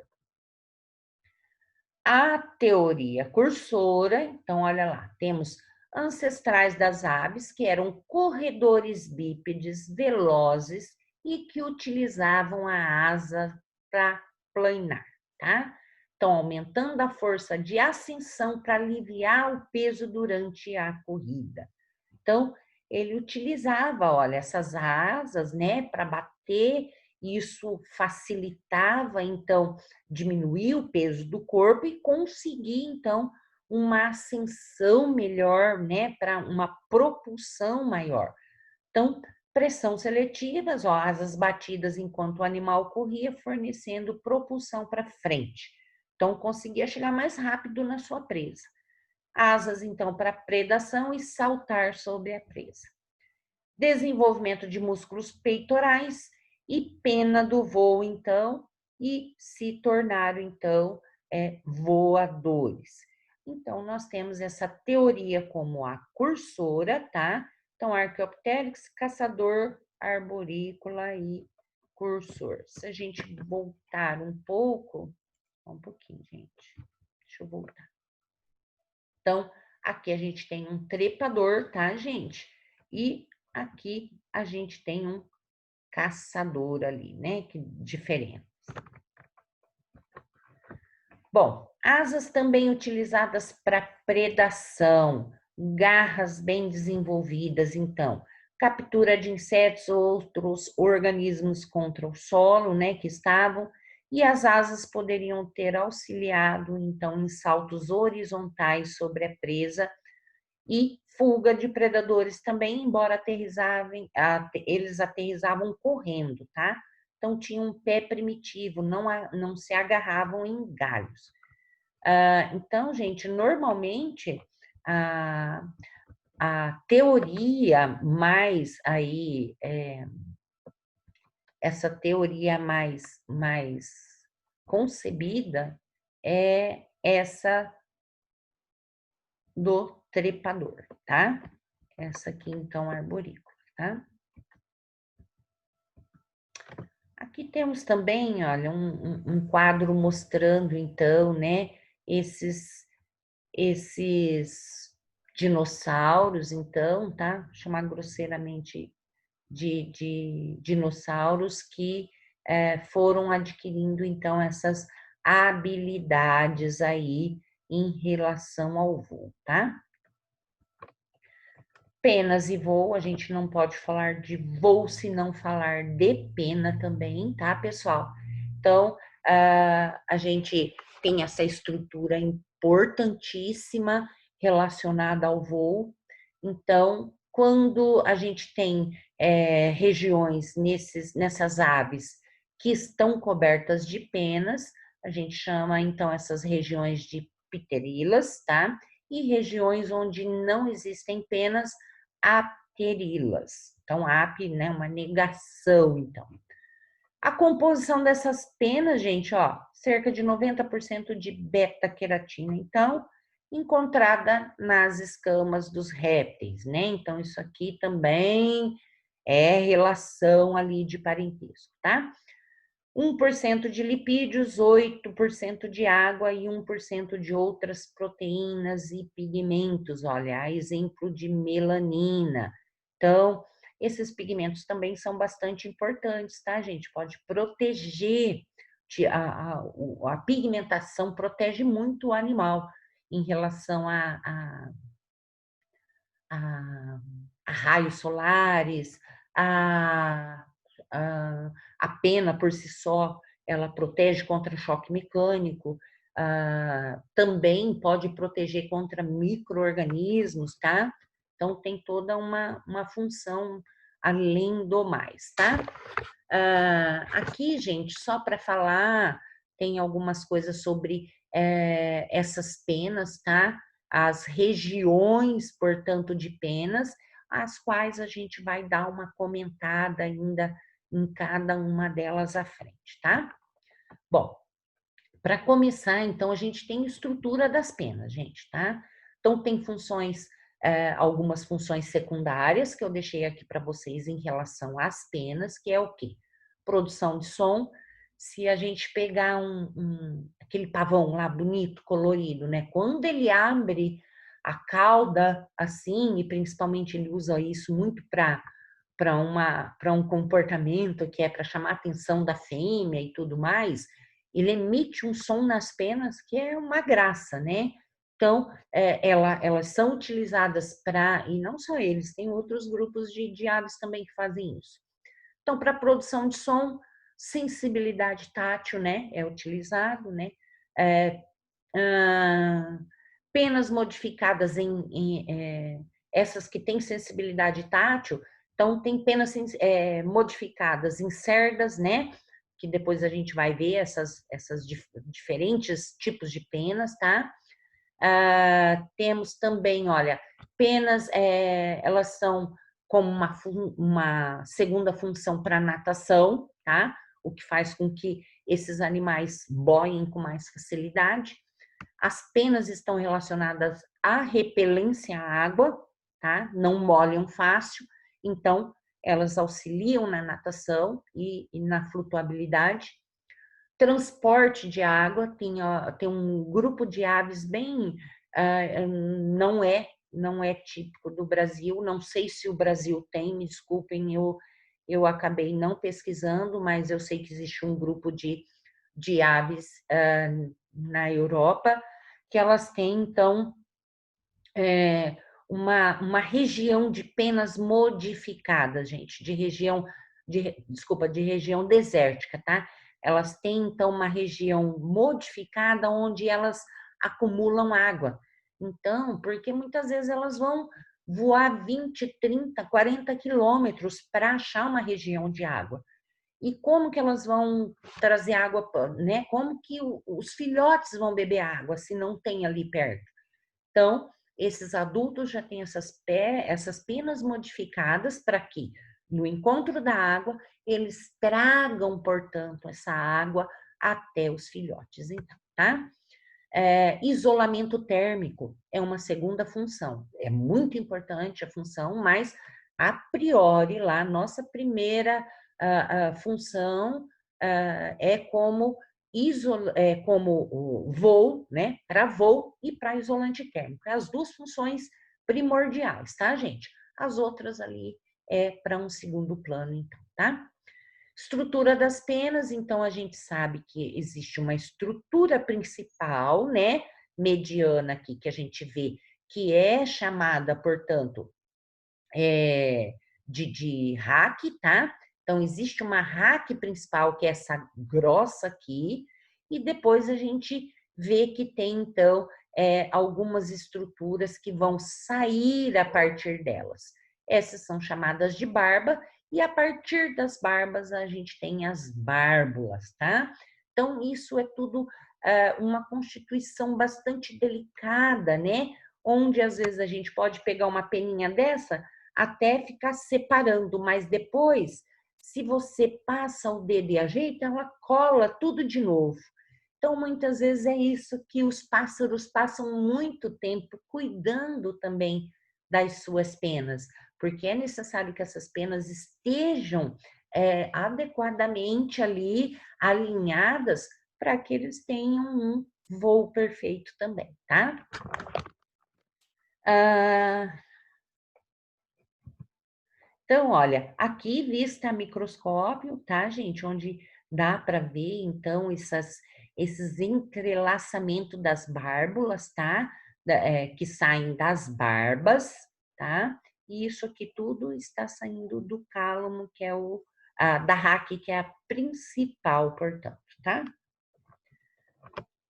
A teoria cursora, então, olha lá, temos ancestrais das aves, que eram corredores bípedes velozes e que utilizavam a asa para planar, tá? Então, aumentando a força de ascensão para aliviar o peso durante a corrida. Então, ele utilizava, olha, essas asas, né, para bater, isso facilitava, então, diminuir o peso do corpo e conseguir, então, uma ascensão melhor, né, para uma propulsão maior. Então, pressão seletivas, ó, asas batidas enquanto o animal corria, fornecendo propulsão para frente. Então, conseguia chegar mais rápido na sua presa. Asas, então, para predação e saltar sobre a presa. Desenvolvimento de músculos peitorais e pena do voo, então, e se tornaram, então, voadores. Então, nós temos essa teoria como a cursora, tá? Então, Archaeopteryx, caçador, arborícola e cursor. Se a gente voltar um pouco, um pouquinho, gente. Deixa eu voltar. Então, aqui a gente tem um trepador, tá, gente? E aqui a gente tem um caçador ali, né? Que diferente. Bom, asas também utilizadas para predação, garras bem desenvolvidas, então, captura de insetos ou outros organismos contra o solo, né, que estavam, e as asas poderiam ter auxiliado, então, em saltos horizontais sobre a presa e fuga de predadores também, embora eles aterrizavam correndo, tá? então tinham um pé primitivo, não se agarravam em galhos. Então, gente, normalmente a teoria mais aí, essa teoria mais concebida é essa do trepador, tá? Essa aqui, então, arborícola, tá? Aqui temos também, olha, um quadro mostrando, então, né, esses dinossauros, então, tá? Vou chamar grosseiramente de dinossauros que foram adquirindo, então, essas habilidades aí em relação ao voo, tá? Penas e voo, a gente não pode falar de voo se não falar de pena também, tá, pessoal? Então, a gente tem essa estrutura importantíssima relacionada ao voo. Então, quando a gente tem regiões nessas aves que estão cobertas de penas, a gente chama, então, essas regiões de pterilas, tá? E regiões onde não existem penas, apterilas. Então, ap, né, uma negação, então. A composição dessas penas, gente, ó, cerca de 90% de beta-queratina, então, encontrada nas escamas dos répteis, né? Então, isso aqui também é relação ali de parentesco, tá? 1% de lipídios, 8% de água e 1% de outras proteínas e pigmentos. Olha, exemplo de melanina. Então, esses pigmentos também são bastante importantes, tá, gente? Pode proteger, a pigmentação protege muito o animal em relação a raios solares, a, a pena por si só, ela protege contra choque mecânico, também pode proteger contra micro-organismos, tá? Então, tem toda uma função além do mais, tá? Aqui, gente, só para falar, tem algumas coisas sobre essas penas, tá? As regiões, portanto, de penas, as quais a gente vai dar uma comentada ainda em cada uma delas à frente, tá? Bom, para começar, então, a gente tem estrutura das penas, gente, tá? Então, tem funções, algumas funções secundárias que eu deixei aqui para vocês em relação às penas, que é o quê? Produção de som. Se a gente pegar aquele pavão lá bonito, colorido, né? Quando ele abre a cauda assim, e principalmente ele usa isso muito para um comportamento que é para chamar a atenção da fêmea e tudo mais, ele emite um som nas penas que é uma graça, né? Então, elas são utilizadas para, e não só eles, tem outros grupos de aves também que fazem isso. Então, para produção de som, sensibilidade tátil, né, é utilizado, né? Penas modificadas essas que têm sensibilidade tátil, então tem penas modificadas em cerdas, né? Que depois a gente vai ver essas diferentes tipos de penas, tá? Temos também, olha, penas, elas são como uma segunda função para natação, tá? O que faz com que esses animais boiem com mais facilidade. As penas estão relacionadas à repelência à água, tá? Não molham fácil, então elas auxiliam na natação e na flutuabilidade. Transporte de água, tem um grupo de aves bem, não é típico do Brasil, não sei se o Brasil tem, me desculpem, eu acabei não pesquisando, mas eu sei que existe um grupo de aves na Europa, que elas têm, então, uma região de penas modificadas, gente, de região desértica, tá? Elas têm, então, uma região modificada onde elas acumulam água. Então, porque muitas vezes elas vão voar 20, 30, 40 quilômetros para achar uma região de água. E como que elas vão trazer água, né? Como que os filhotes vão beber água se não tem ali perto? Então, esses adultos já têm essas penas modificadas para que, no encontro da água, eles tragam, portanto, essa água até os filhotes, então, tá? Isolamento térmico é uma segunda função. É muito importante a função, mas a priori, lá, nossa primeira função é como como voo, né? Para voo e para isolante térmico. É as duas funções primordiais, tá, gente? As outras ali é para um segundo plano, então, tá? Estrutura das penas, então a gente sabe que existe uma estrutura principal, né, mediana aqui, que a gente vê, que é chamada, portanto, de raque, tá? Então, existe uma raque principal, que é essa grossa aqui, e depois a gente vê que tem, então, algumas estruturas que vão sair a partir delas. Essas são chamadas de barba, e a partir das barbas a gente tem as bárbulas, tá? Então, isso é tudo uma constituição bastante delicada, né? Onde às vezes a gente pode pegar uma peninha dessa até ficar separando, mas depois, se você passa o dedo e ajeita, ela cola tudo de novo. Então, muitas vezes é isso que os pássaros passam muito tempo cuidando também das suas penas, porque é necessário que essas penas estejam adequadamente ali alinhadas para que eles tenham um voo perfeito também, tá? Então, olha, aqui vista a microscópio, tá, gente? Onde dá para ver, então, esses entrelaçamentos das bárbulas, tá? Que saem das barbas, tá? E isso aqui tudo está saindo do cálamo, que é da raque, que é a principal, portanto, tá?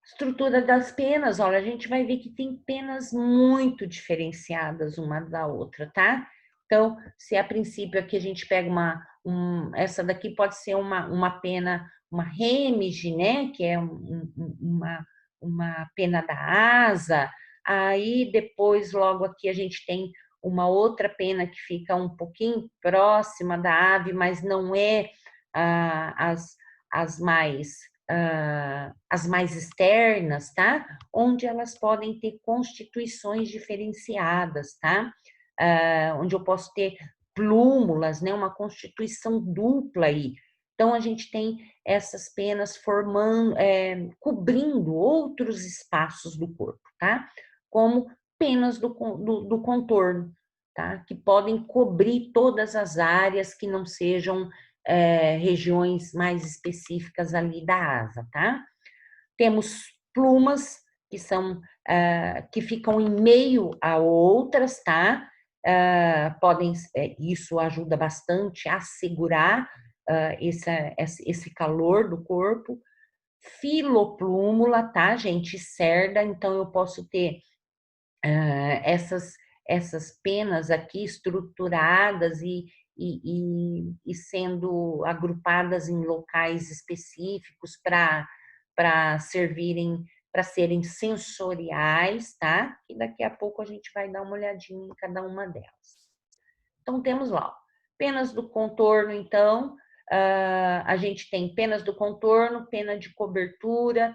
Estrutura das penas, olha, a gente vai ver que tem penas muito diferenciadas uma da outra, tá? Então, se a princípio aqui a gente pega essa daqui pode ser uma pena, uma rêmige, né? Que é uma pena da asa. Aí depois, logo aqui, a gente tem uma outra pena que fica um pouquinho próxima da ave, mas não é as mais as mais externas, tá? Onde elas podem ter constituições diferenciadas, tá? Onde eu posso ter plúmulas, né? Uma constituição dupla aí. Então, a gente tem essas penas formando, cobrindo outros espaços do corpo, tá? Como penas do contorno, tá? Que podem cobrir todas as áreas que não sejam regiões mais específicas ali da asa, tá? Temos plumas que são que ficam em meio a outras, tá? Isso ajuda bastante a segurar esse calor do corpo. Filoplúmula, tá, gente? Cerda, então eu posso ter essas penas aqui estruturadas e sendo agrupadas em locais específicos para servirem, para serem sensoriais, tá? E daqui a pouco a gente vai dar uma olhadinha em cada uma delas. Então, temos lá, ó, penas do contorno, então, a gente tem penas do contorno, pena de cobertura,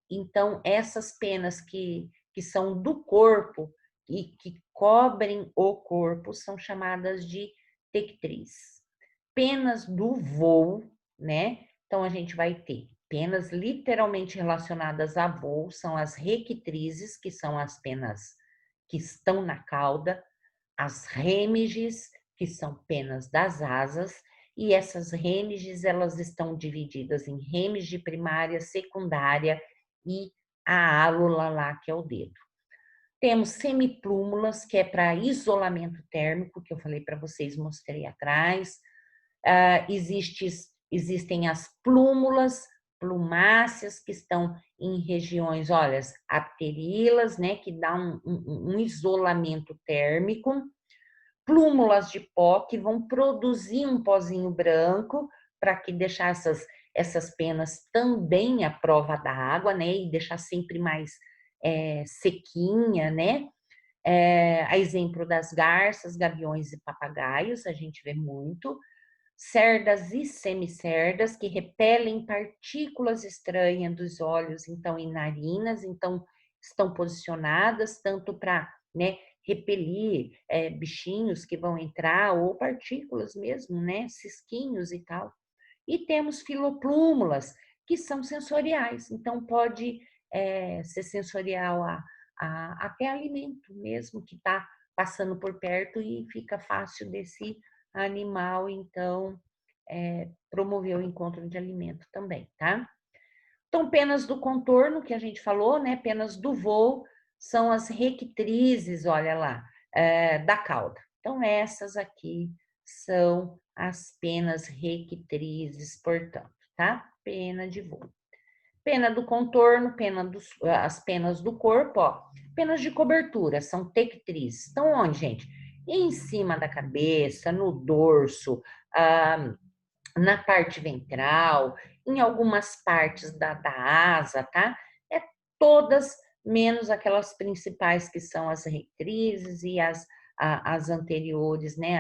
então, essas penas que são do corpo e que cobrem o corpo são chamadas de tectriz. Penas do voo, né? Então, a gente vai ter penas literalmente relacionadas a voo, são as requitrizes, que são as penas que estão na cauda, as rêmiges, que são penas das asas, e essas rêmiges, elas estão divididas em rêmige primária, secundária e a álula lá, que é o dedo. Temos semiplúmulas, que é para isolamento térmico, que eu falei para vocês, mostrei atrás. Existem as plúmulas, plumáceas, que estão em regiões, olha, as apterilas, né, que dá um isolamento térmico. Plúmulas de pó, que vão produzir um pozinho branco, para que deixar essas penas também à prova da água, né? E deixar sempre mais sequinha, né? A exemplo das garças, gaviões e papagaios, a gente vê muito. Cerdas e semicerdas, que repelem partículas estranhas dos olhos, então, e narinas, então, estão posicionadas tanto para, né, repelir bichinhos que vão entrar, ou partículas mesmo, né, cisquinhos e tal. E temos filoplúmulas, que são sensoriais, então pode ser sensorial até alimento mesmo, que está passando por perto e fica fácil desse animal, então, promover o encontro de alimento também, tá? Então, penas do contorno, que a gente falou, né? Penas do voo, são as rectrizes, olha lá, da cauda. Então, essas aqui são as penas rectrizes, portanto, tá? Pena de voo. Pena do contorno, as penas do corpo, ó. Penas de cobertura, são tectrizes. Estão onde, gente? Em cima da cabeça, no dorso, na parte ventral, em algumas partes da asa, tá? Todas menos aquelas principais que são as retrizes e as anteriores, né?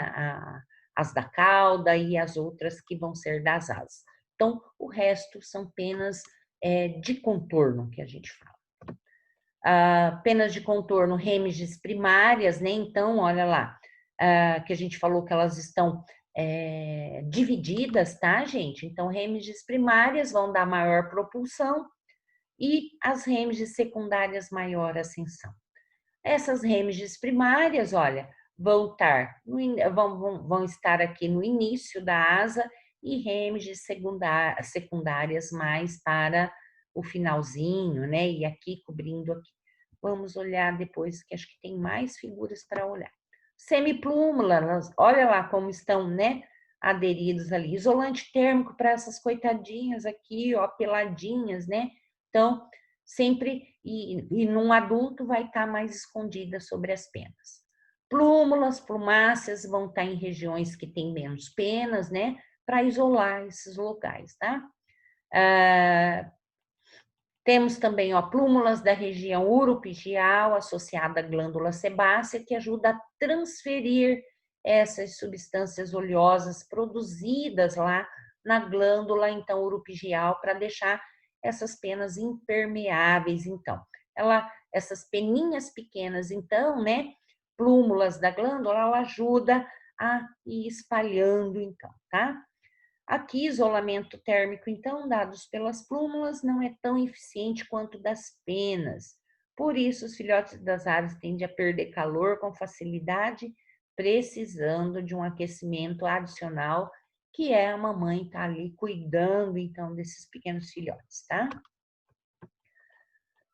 As da cauda e as outras que vão ser das asas. Então, o resto são penas de contorno, que a gente fala. Penas de contorno remiges primárias, né? Então, olha lá, que a gente falou que elas estão divididas, tá, gente? Então, remiges primárias vão dar maior propulsão e as remiges secundárias maior ascensão. Essas remiges primárias, olha, vão estar aqui no início da asa e remiges secundárias mais para o finalzinho, né? E aqui cobrindo aqui. Vamos olhar depois, que acho que tem mais figuras para olhar. Semiplúmulas, olha lá como estão, né? Aderidos ali. Isolante térmico para essas coitadinhas aqui, ó, peladinhas, né? Então, sempre, e num adulto vai estar mais escondida sobre as penas. Plúmulas, plumáceas vão estar em regiões que tem menos penas, né? Para isolar esses locais, tá? Temos também, ó, plúmulas da região uropigial associada à glândula sebácea, que ajuda a transferir essas substâncias oleosas produzidas lá na glândula, então, uropigial, para deixar essas penas impermeáveis, então. Essas peninhas pequenas, então, né, plúmulas da glândula, ela ajuda a ir espalhando, então, tá? Aqui, isolamento térmico, então, dados pelas plúmulas, não é tão eficiente quanto das penas. Por isso, os filhotes das aves tendem a perder calor com facilidade, precisando de um aquecimento adicional, que é a mamãe estar ali cuidando, então, desses pequenos filhotes, tá?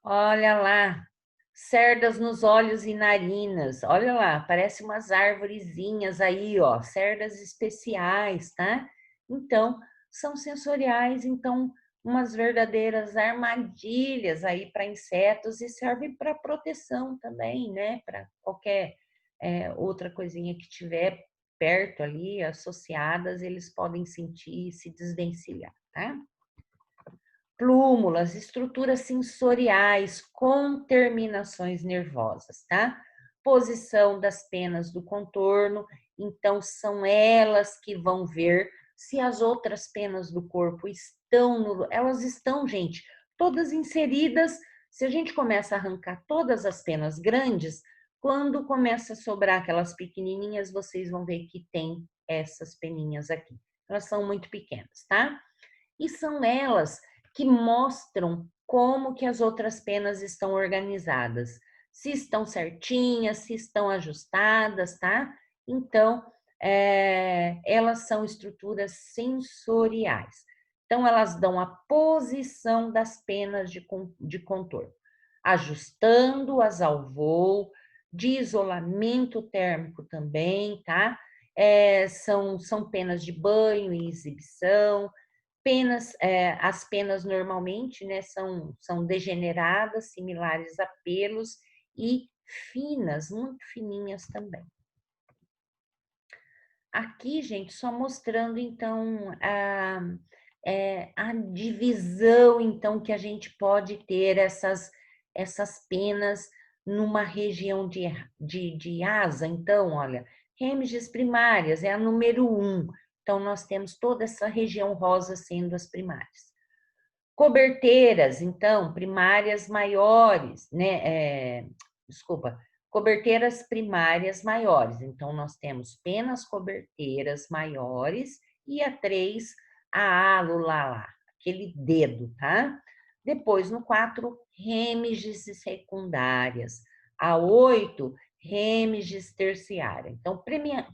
Olha lá, cerdas nos olhos e narinas. Olha lá, parece umas arvorezinhas aí, ó, cerdas especiais, tá? Então, são sensoriais, então, umas verdadeiras armadilhas aí para insetos e servem para proteção também, né? Para qualquer outra coisinha que tiver perto ali, associadas, eles podem sentir e se desvencilhar, tá? Plúmulas, estruturas sensoriais com terminações nervosas, tá? Posição das penas do contorno, então são elas que vão ver se as outras penas do corpo estão, elas estão, gente, todas inseridas. Se a gente começa a arrancar todas as penas grandes, quando começa a sobrar aquelas pequenininhas, vocês vão ver que tem essas peninhas aqui. Elas são muito pequenas, tá? E são elas que mostram como que as outras penas estão organizadas, se estão certinhas, se estão ajustadas, tá? Então, elas são estruturas sensoriais. Então, elas dão a posição das penas de contorno, ajustando-as ao voo, de isolamento térmico também, tá? São penas de banho e exibição, as penas normalmente, né, são degeneradas, similares a pelos e finas, muito fininhas também. Aqui, gente, só mostrando, então, a divisão, então, que a gente pode ter essas penas numa região de asa. Então, olha, remiges primárias é a número 1. Então, nós temos toda essa região rosa sendo as primárias. Coberteiras, então, primárias maiores, né? Desculpa, coberteiras primárias maiores. Então, nós temos penas coberteiras maiores e a 3, a lá, aquele dedo, tá? Depois, no 4, remiges secundárias. A 8, remiges terciária. Então,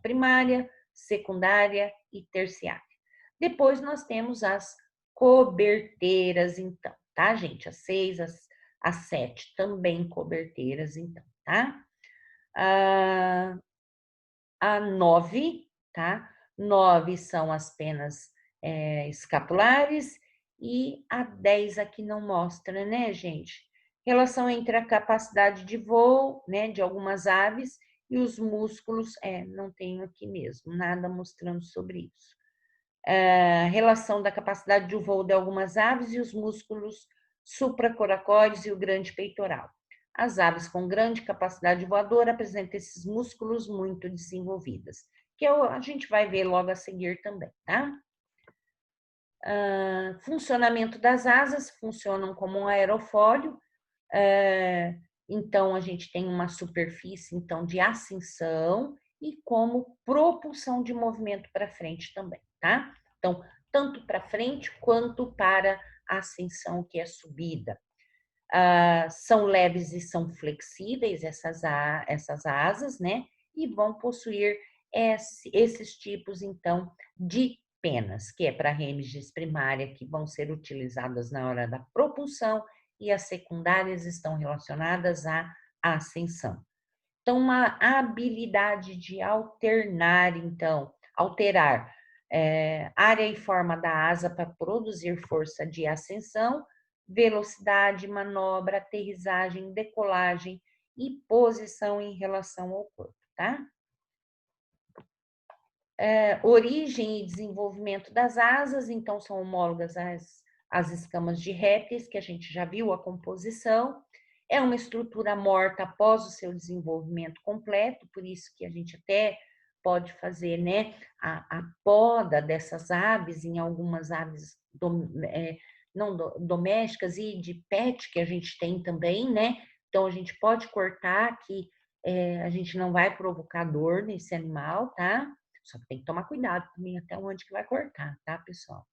primária, secundária e terciária. Depois, nós temos as coberteiras, então, tá, gente? As 6, as 7 também coberteiras, então, tá? A 9, tá? 9 são as penas escapulares e a 10 aqui não mostra, né, gente? Relação entre a capacidade de voo, né, de algumas aves e os músculos, não tenho aqui mesmo, nada mostrando sobre isso. Relação da capacidade de voo de algumas aves e os músculos supracoracoides e o grande peitoral. As aves com grande capacidade voadora apresentam esses músculos muito desenvolvidos, que a gente vai ver logo a seguir também, tá? Funcionamento das asas, funcionam como um aerofólio, então a gente tem uma superfície então de ascensão e como propulsão de movimento para frente também, tá? Então, tanto para frente quanto para a ascensão, que é subida. São leves e são flexíveis essas asas, né? E vão possuir esses tipos, então, de penas, que é para remiges primária, que vão ser utilizadas na hora da propulsão, e as secundárias estão relacionadas à ascensão. Então, uma habilidade de alternar, então, alterar área e forma da asa para produzir força de ascensão, velocidade, manobra, aterrissagem, decolagem e posição em relação ao corpo, tá? Origem e desenvolvimento das asas, então, são homólogas às escamas de répteis, que a gente já viu a composição. É uma estrutura morta após o seu desenvolvimento completo, por isso que a gente até pode fazer, né, a poda dessas aves, em algumas aves não domésticas e de pet que a gente tem também, né? Então, a gente pode cortar que a gente não vai provocar dor nesse animal, tá? Só que tem que tomar cuidado também até onde que vai cortar, tá, pessoal?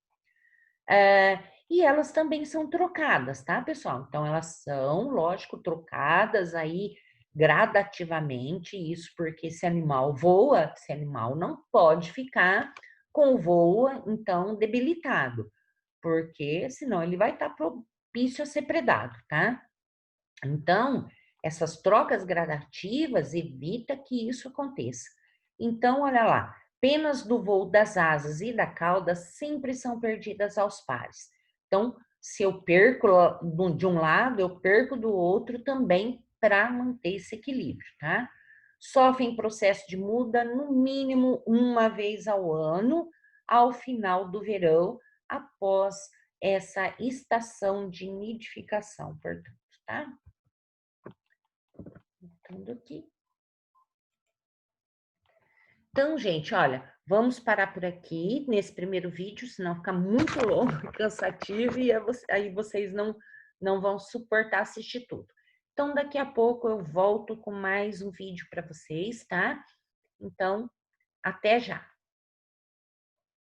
E elas também são trocadas, tá, pessoal? Então, elas são, lógico, trocadas aí gradativamente, isso porque esse animal voa, esse animal não pode ficar com o voo, então, debilitado, porque senão ele vai estar propício a ser predado, tá? Então, essas trocas gradativas evita que isso aconteça. Então, olha lá, penas do voo das asas e da cauda sempre são perdidas aos pares. Então, se eu perco de um lado, eu perco do outro também para manter esse equilíbrio, tá? Sofrem processo de muda no mínimo uma vez ao ano, ao final do verão, após essa estação de nidificação, portanto, tá? Tudo aqui. Então, gente, olha, vamos parar por aqui nesse primeiro vídeo, senão fica muito longo, cansativo, e aí vocês não vão suportar assistir tudo. Então, daqui a pouco eu volto com mais um vídeo para vocês, tá? Então, até já!